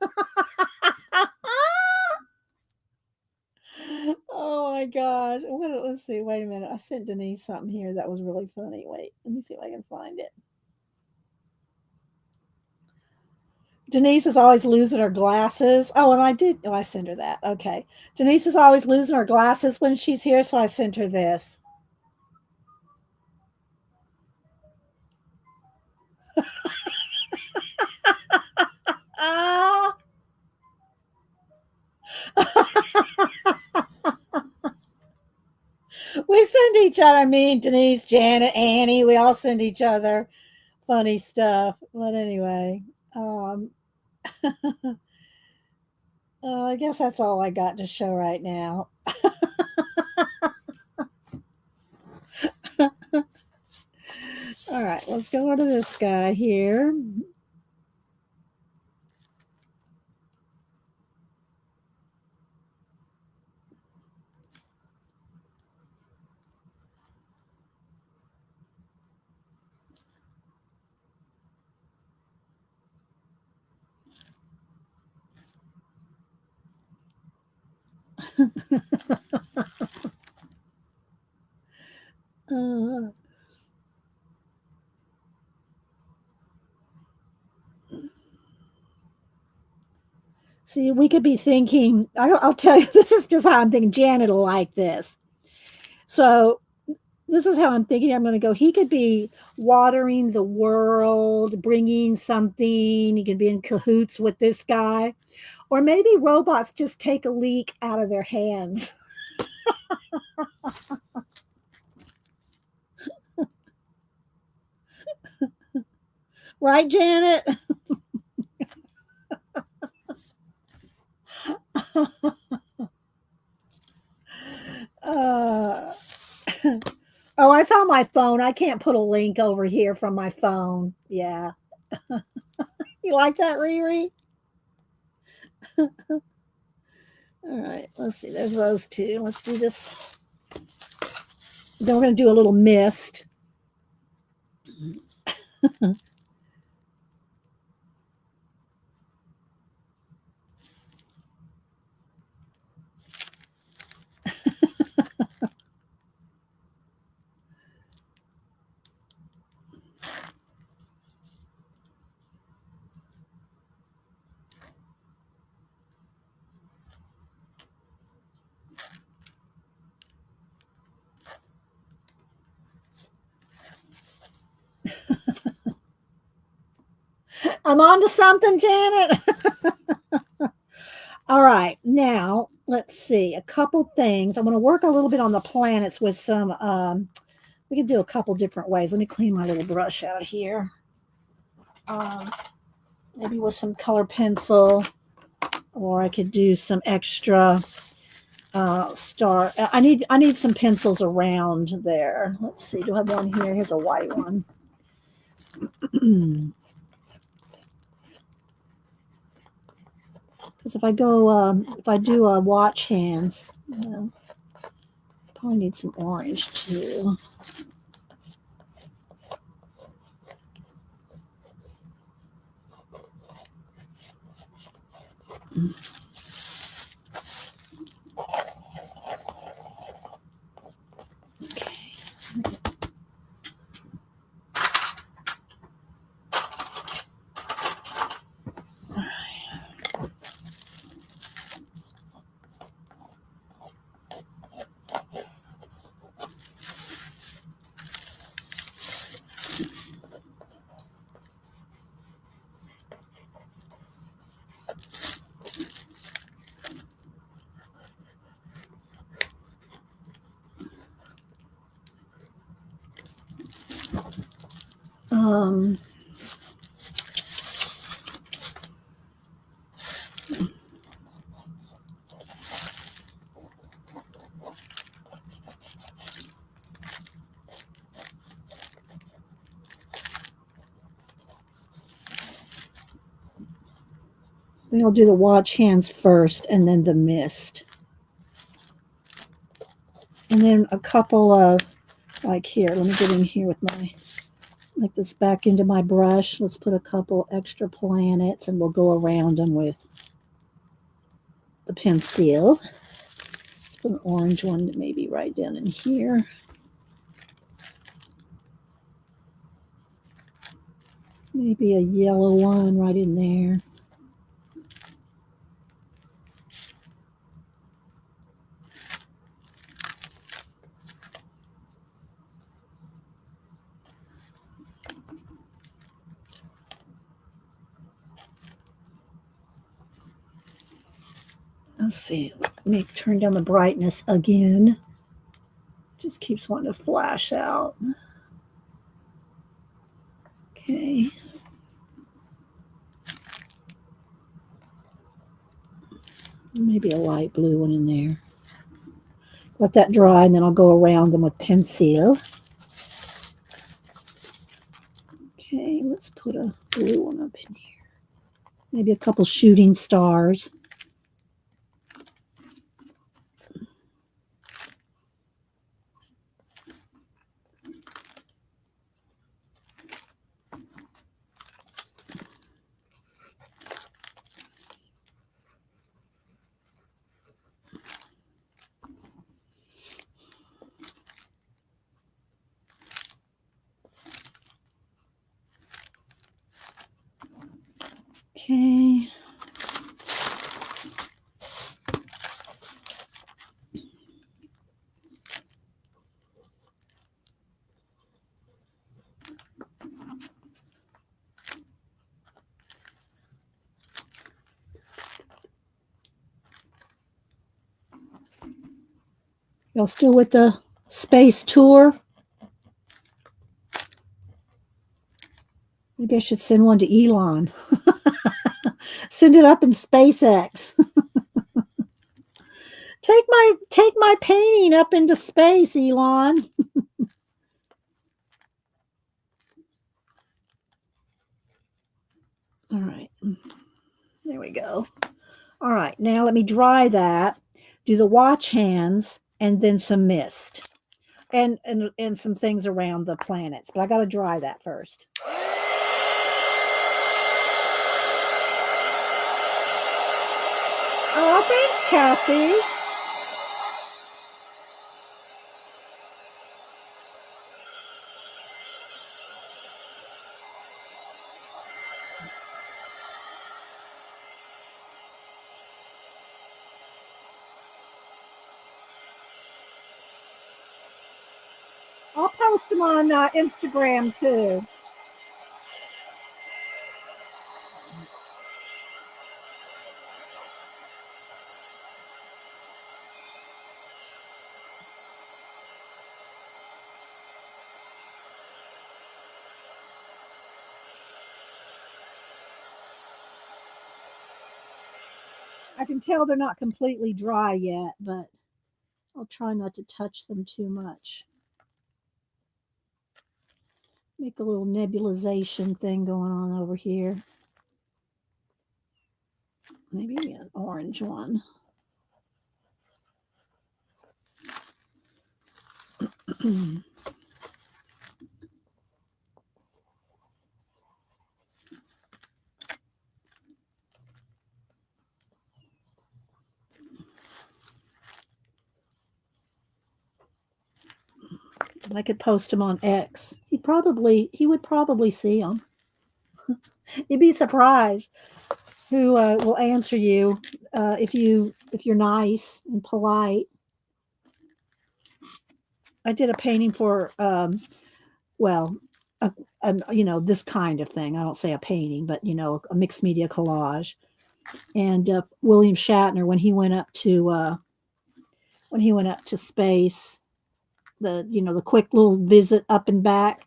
Oh my gosh. Let's see. Wait a minute. I sent Denise something here that was really funny. Wait, let me see if I can find it. Denise is always losing her glasses. Oh, and I sent her that. Okay. Denise is always losing her glasses when she's here, so I sent her this. We send each other, me and Denise, Janet, Annie, we all send each other funny stuff. But anyway, I guess that's all I got to show right now. All right, let's go to this guy here. See, we could be thinking, I'll tell you, this is just how I'm thinking. Janet will like this. So this is how I'm thinking. I'm going to go, he could be watering the world, bringing something. He could be in cahoots with this guy. Or maybe robots just take a leak out of their hands. Right, Janet? Oh, I saw my phone. I can't put a link over here from my phone. Yeah. You like that, Riri? All right. Let's see. There's those two. Let's do this. Then we're going to do a little mist. I'm on to something, Janet. All right. Now, let's see. A couple things. I'm going to work a little bit on the planets with some, we can do a couple different ways. Let me clean my little brush out here. maybe with some color pencil, or I could do some extra star. I need some pencils around there. Let's see. Do I have one here? Here's a white one. Because if I do watch hands, probably need some orange too. Then I'll do the watch hands first and then the mist. And then a couple of, like here, let me get in here with my, like this back into my brush. Let's put a couple extra planets and we'll go around them with the pencil. Let's put an orange one maybe right down in here. Maybe a yellow one right in there. Let's see. Let me turn down the brightness again. Just keeps wanting to flash out. Okay. Maybe a light blue one in there. Let that dry, and then I'll go around them with pencil. Okay, let's put a blue one up in here. Maybe a couple shooting stars. Okay. Y'all still with the space tour? Maybe I should send one to Elon. Send it up in SpaceX. Take my painting up into space, Elon. All right. There we go. All right. Now let me dry that. Do the watch hands and then some mist. And some things around the planets. But I got to dry that first. Oh, thanks, Cassie. I'll post them on Instagram too. I can tell they're not completely dry yet, but I'll try not to touch them too much. Make a little nebulization thing going on over here. Maybe an orange one. I could post them on X. He would probably see them. You'd be surprised who will answer you if you're nice and polite. I did a painting for well, this kind of thing. I don't say a painting, but a mixed media collage. And William Shatner, when he went up to space, the quick little visit up and back,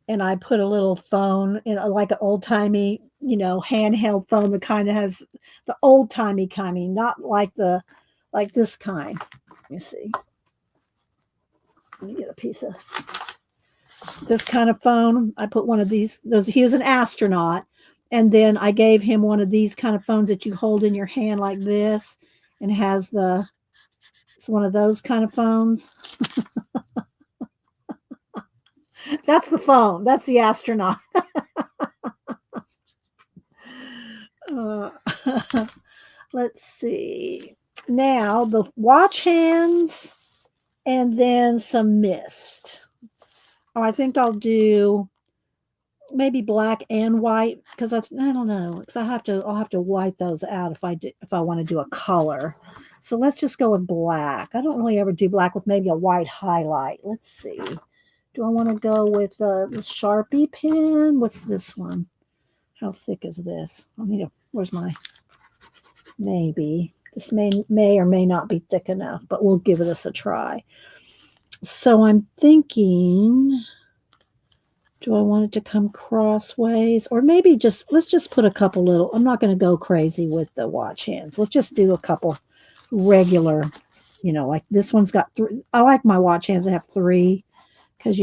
and I put a little phone in like an old timey handheld phone, the kind that has the old timey kind, not like this kind. Let me see. Let me get a piece of this kind of phone. I put one of these. He is an astronaut, and then I gave him one of these kind of phones that you hold in your hand like this, and it's one of those kind of phones. That's the phone. That's the astronaut. Let's see. Now the watch hands and then some mist. I think I'll do maybe black and white because I don't know, because I'll have to white those out if I want to do a color. So let's just go with black. I don't really ever do black with maybe a white highlight. Let's see. Do I want to go with the Sharpie pen? What's this one? How thick is this? Where's my, maybe. This may or may not be thick enough, but we'll give this a try. So I'm thinking, do I want it to come crossways? Or maybe let's just put a couple little, I'm not going to go crazy with the watch hands. Let's just do a couple regular, like this one's got 3. I like my watch hands that have 3. Because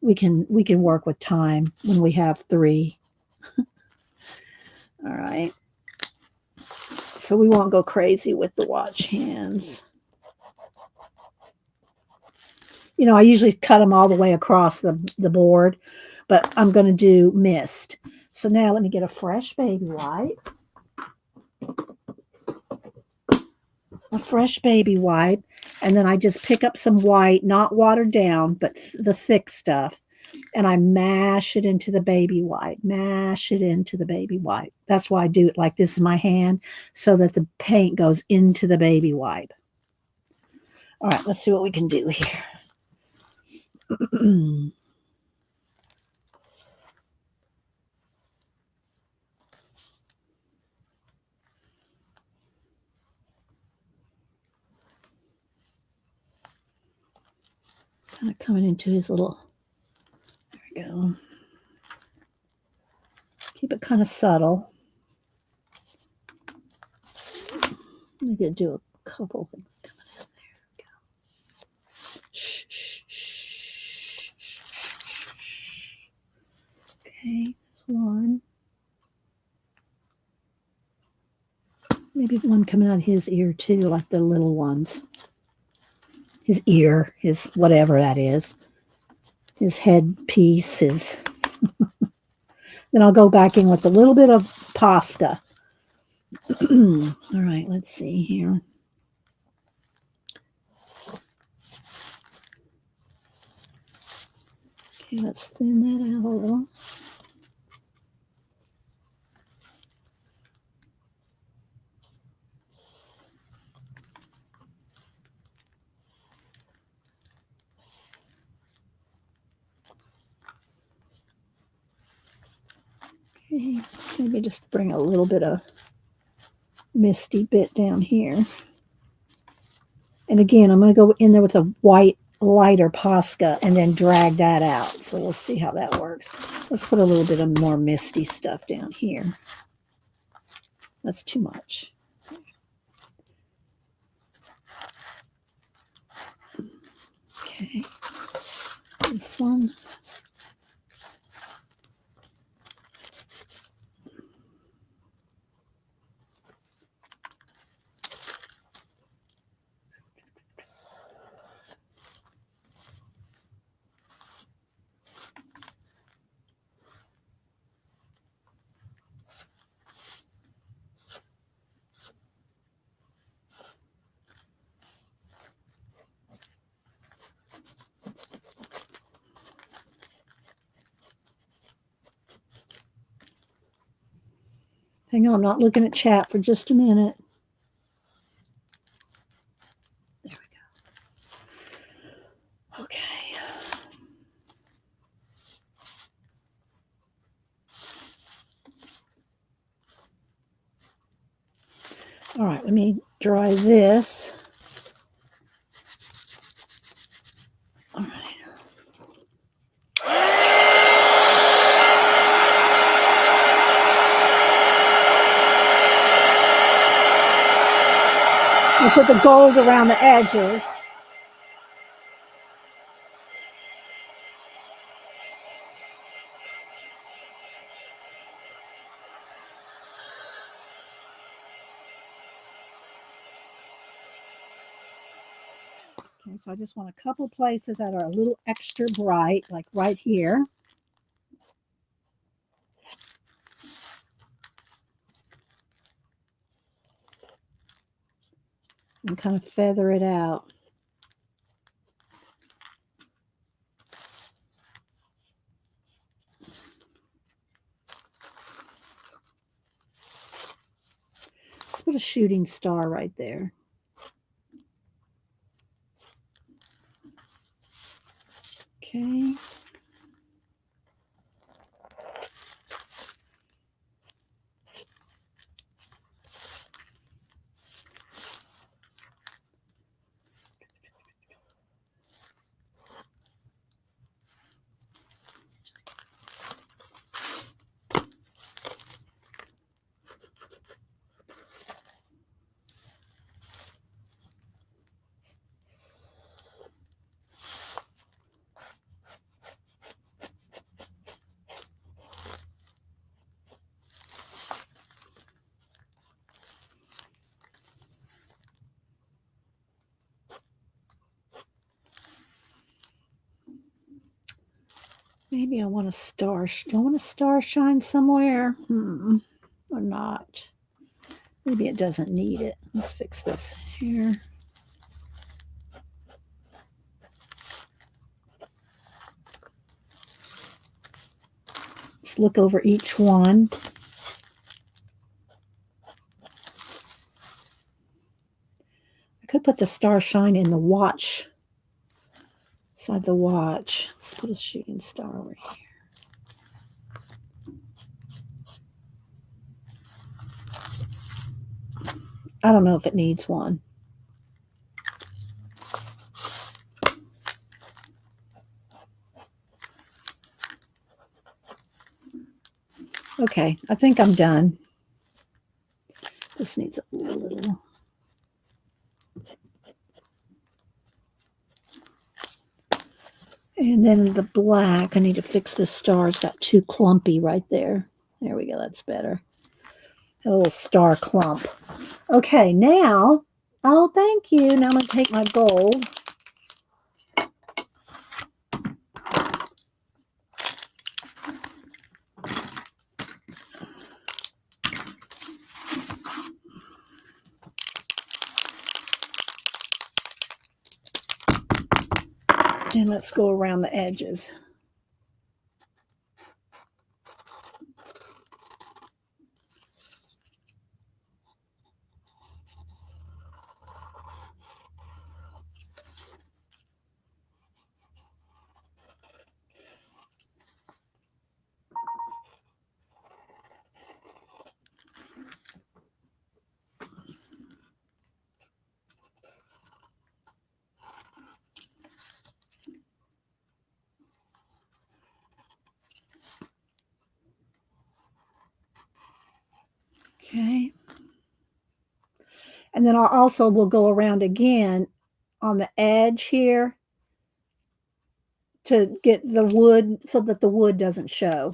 we can work with time when we have 3. All right. So we won't go crazy with the watch hands. I usually cut them all the way across the board, but I'm going to do mist. So now let me get a fresh baby wipe. A fresh baby wipe. And then I just pick up some white, not watered down, but the thick stuff. And I mash it into the baby wipe. Mash it into the baby wipe. That's why I do it like this in my hand, so that the paint goes into the baby wipe. All right, let's see what we can do here. Kind of coming into his little, there we go. Keep it kind of subtle. I'm going to do a couple things coming in. There we go. Shh, shh, shh. Okay, there's one. Maybe one coming out of his ear too, like the little ones. His ear, his whatever that is, his headpiece, his. Then I'll go back in with a little bit of Posca. All right, let's see here. Okay, let's thin that out a little. Okay, maybe just bring a little bit of misty bit down here. And again, I'm going to go in there with a white lighter Posca and then drag that out. So we'll see how that works. Let's put a little bit of more misty stuff down here. That's too much. this one. Hang on, I'm not looking at chat for just a minute. There we go. Okay. All right, let me dry this. All right. I'll put the gold around the edges. Okay, so I just want a couple places that are a little extra bright, like right here. And kind of feather it out. Put a shooting star right there. Okay. Maybe I want a star. Do I want a star shine somewhere? Or not? Maybe it doesn't need it. Let's fix this here. Let's look over each one. I could put the star shine in the watch. Inside the watch. Let's put a shooting star over here. I don't know if it needs one. Okay, I think I'm done. This needs a little. And then the black, I need to fix this star. It's got too clumpy right there. There we go, that's better. A little star clump. Okay, now, oh, thank you. Now I'm going to take my gold. And let's go around the edges. Okay. And then I also will go around again on the edge here to get the wood so that the wood doesn't show.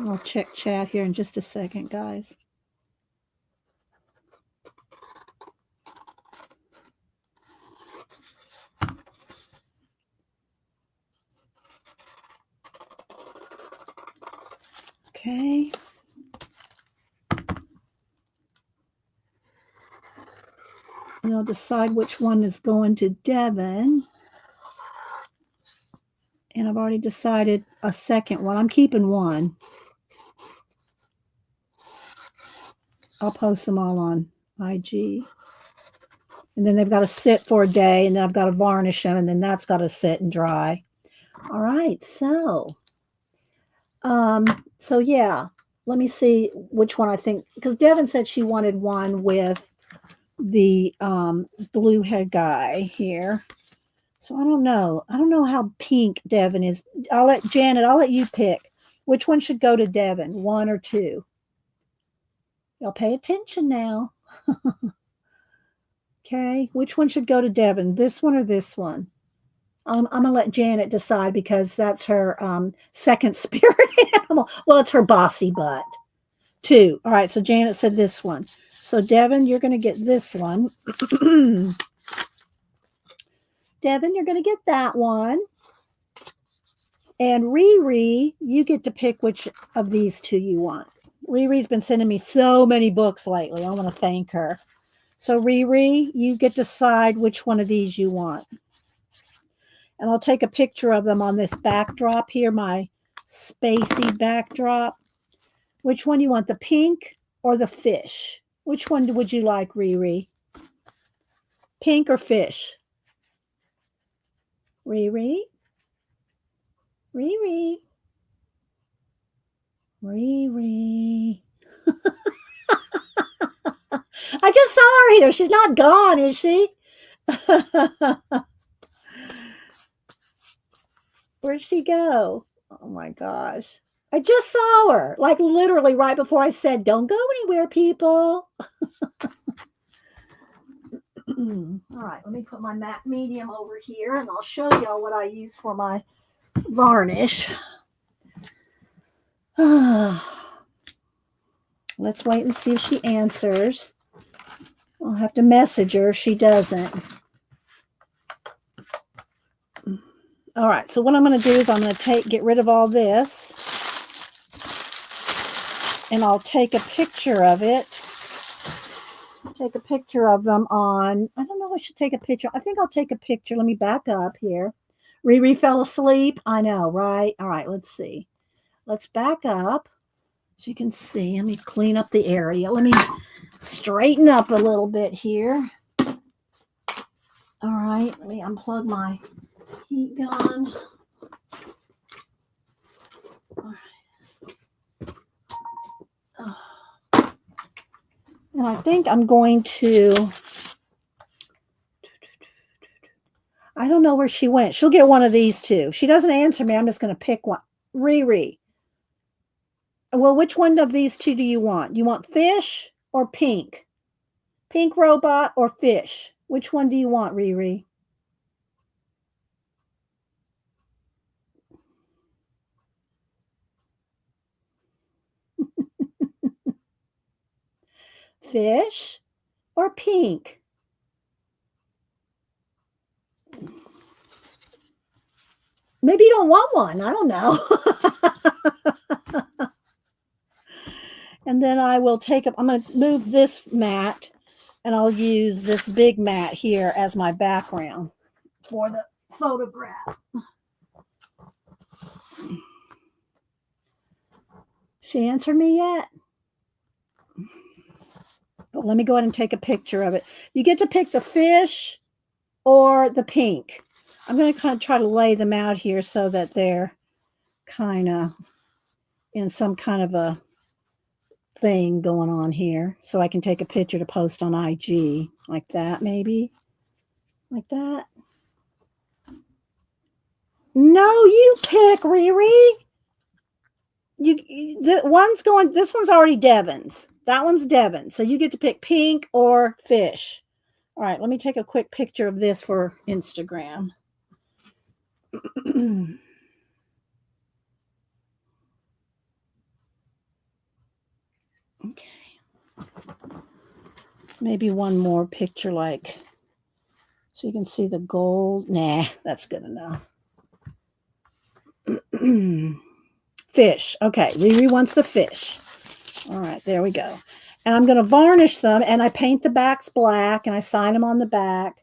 I'll check chat here in just a second, guys. Okay. And I'll decide which one is going to Devin. And I've already decided a second one. I'm keeping one. I'll post them all on IG. And then they've got to sit for a day, and then I've got to varnish them, and then that's got to sit and dry. All right, so yeah, let me see which one I think, because Devin said she wanted one with the blue head guy here. So I don't know. I don't know how pink Devin is. I'll let you pick. Which one should go to Devin, 1 or 2? Y'all pay attention now. Okay, which one should go to Devin? This one or this one? I'm going to let Janet decide because that's her second spirit animal. Well, it's her bossy butt. 2. All right, so Janet said this one. So Devin, you're going to get this one. Devin, you're going to get that one. And Riri, you get to pick which of these 2 you want. Riri's been sending me so many books lately. I want to thank her. So Riri, you get to decide which one of these you want. And I'll take a picture of them on this backdrop here, my spacey backdrop. Which one do you want, the pink or the fish? Which one would you like, Riri? Pink or fish? Riri? Riri? Riri? I just saw her here. She's not gone, is she? Where'd she go? Oh my gosh. I just saw her, like literally right before I said, don't go anywhere, people. All right, let me put my matte medium over here and I'll show y'all what I use for my varnish. Let's wait and see if she answers. I'll have to message her if she doesn't. All right, so what I'm going to do is I'm going to get rid of all this. And I'll take a picture of it. Take a picture of them on, I don't know if I should take a picture. I think I'll take a picture. Let me back up here. Riri fell asleep. I know, right? All right, let's see. Let's back up so you can see. Let me clean up the area. Let me straighten up a little bit here. All right, let me unplug my heat gun. All right. And I think I'm going to, I don't know where she went. She'll get one of these 2. If she doesn't answer me, I'm just going to pick one. Riri. Well, which one of these 2 do you want? You want fish or pink? Pink robot or fish? Which one do you want, Riri? Fish or pink? Maybe you don't want one. I don't know. And then I will I'm going to move this mat and I'll use this big mat here as my background for the photograph. She answered me yet? But let me go ahead and take a picture of it. You get to pick the fish or the pink. I'm going to kind of try to lay them out here so that they're kind of in some kind of a thing going on here. So I can take a picture to post on IG like that, maybe. Like that. No, you pick, Riri. This one's already Devin's. That one's Devin. So you get to pick pink or fish. All right, let me take a quick picture of this for Instagram. Okay. Maybe one more picture like so you can see the gold. Nah, that's good enough. Fish. Okay, Riri wants the fish. All right, there we go. And I'm going to varnish them, and I paint the backs black, and I sign them on the back.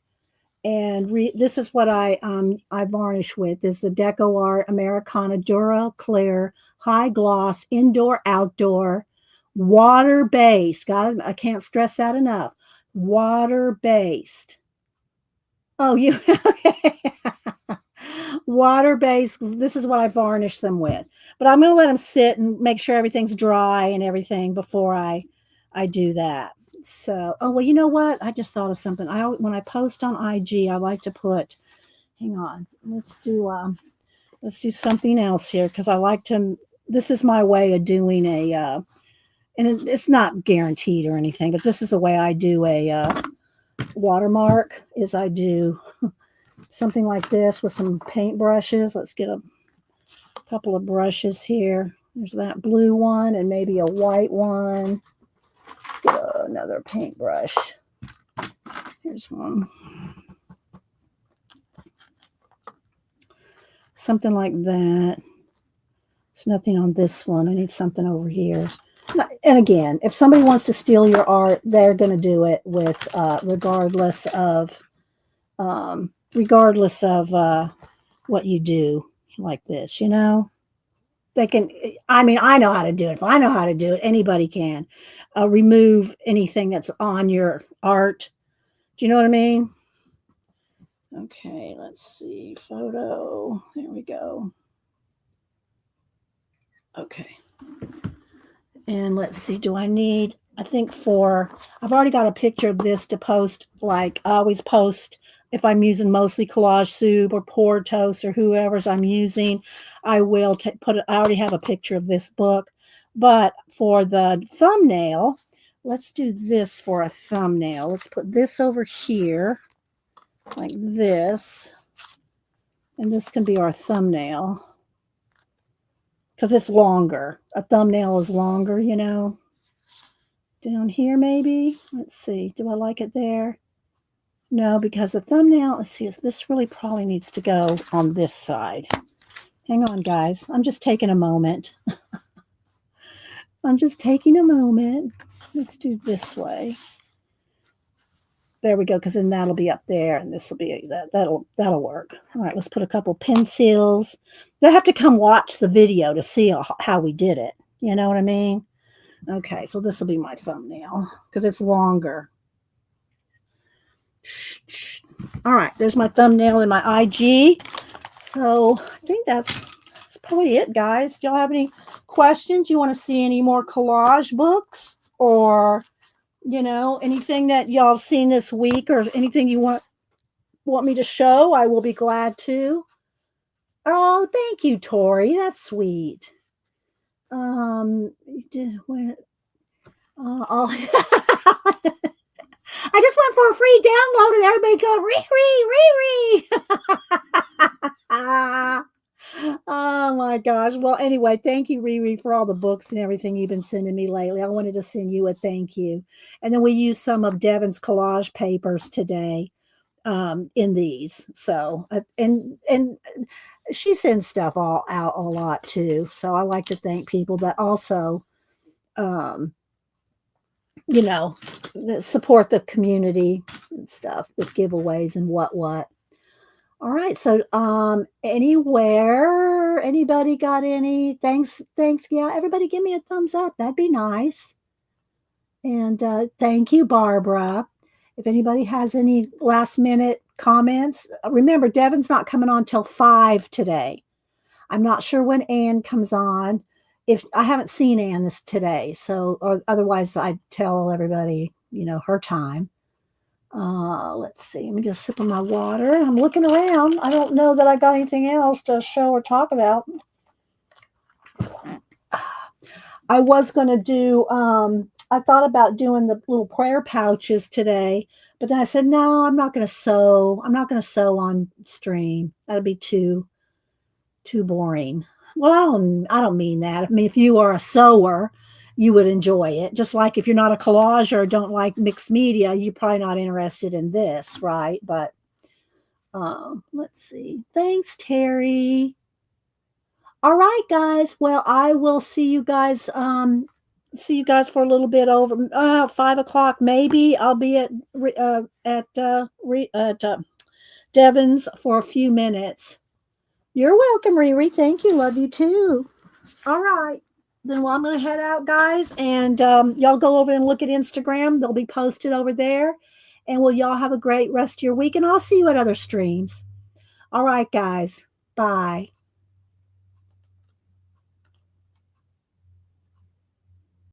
And this is what I varnish with. This is the Deco Art Americana Dura Clear High Gloss Indoor Outdoor Water Based. I can't stress that enough. Water based. Oh, you okay? Water based. This is what I varnish them with. But I'm going to let them sit and make sure everything's dry and everything before I do that. So, oh well, you know what? I just thought of something. When I post on IG, I like to put. Hang on, let's do something else here because I like to. This is my way of doing and it's not guaranteed or anything, but this is the way I do a watermark. Is I do something like this with some paint brushes. Let's get a couple of brushes here. There's that blue one and maybe a white one. Get another paintbrush. Here's one. Something like that. There's nothing on this one. I need something over here. And again, if somebody wants to steal your art, they're going to do it with regardless of what you do like this, they can. I mean, I know how to do it. If I know how to do it, anybody can remove anything that's on your art. Do you know what I mean? Okay, let's see. Photo. There we go. Okay. And let's see. Do I need, I think I've already got a picture of this to post. Like I always post if I'm using mostly Collage Soup or Pour Toast or whoever's I'm using, I will I already have a picture of this book. But for the thumbnail, let's do this for a thumbnail. Let's put this over here like this. And this can be our thumbnail because it's longer. A thumbnail is longer, Down here, maybe. Let's see. Do I like it there? No, because the thumbnail, let's see, this really probably needs to go on this side. Hang on, guys. I'm just taking a moment. I'm just taking a moment. Let's do this way. There we go, because then that'll be up there, and this will be that'll work. All right, let's put a couple pencils. They'll have to come watch the video to see how we did it. You know what I mean? Okay, so this will be my thumbnail because it's longer. All right, there's my thumbnail in my IG. So I think that's probably it, guys. Do y'all have any questions? You want to see any more collage books or anything that y'all have seen this week or anything you want me to show? I will be glad to. Oh, thank you, Tori. That's sweet. I just went for a free download and everybody go, Riri. Oh my gosh. Well, anyway, thank you, Riri, for all the books and everything you've been sending me lately. I wanted to send you a thank you. And then we used some of Devin's collage papers today in these. So, and she sends stuff all out a lot too. So I like to thank people that also, support the community and stuff with giveaways and what. All right. So, anybody got any thanks? Yeah. Everybody give me a thumbs up. That'd be nice. And, thank you, Barbara. If anybody has any last minute comments, remember Devin's not coming on till 5 today. I'm not sure when Ann comes on. If I haven't seen Ann today, so or otherwise I'd tell everybody, her time. Let's see. Let me get a sip of my water. I'm looking around. I don't know that I got anything else to show or talk about. I was going to do, I thought about doing the little prayer pouches today, but then I said, no, I'm not going to sew. I'm not going to sew on stream. That'd be too boring. Well, I don't mean that. I mean, if you are a sewer, you would enjoy it. Just like if you're not a collage or don't like mixed media, you're probably not interested in this, right? But let's see. Thanks, Terry. All right, guys. Well, I will see you guys. See you guys for a little bit over 5 o'clock. Maybe I'll be at Devon's for a few minutes. You're welcome, Riri. Thank you. Love you too. All right. Then well, I'm going to head out, guys, and y'all go over and look at Instagram. They'll be posted over there. And will y'all have a great rest of your week, and I'll see you at other streams. All right, guys. Bye.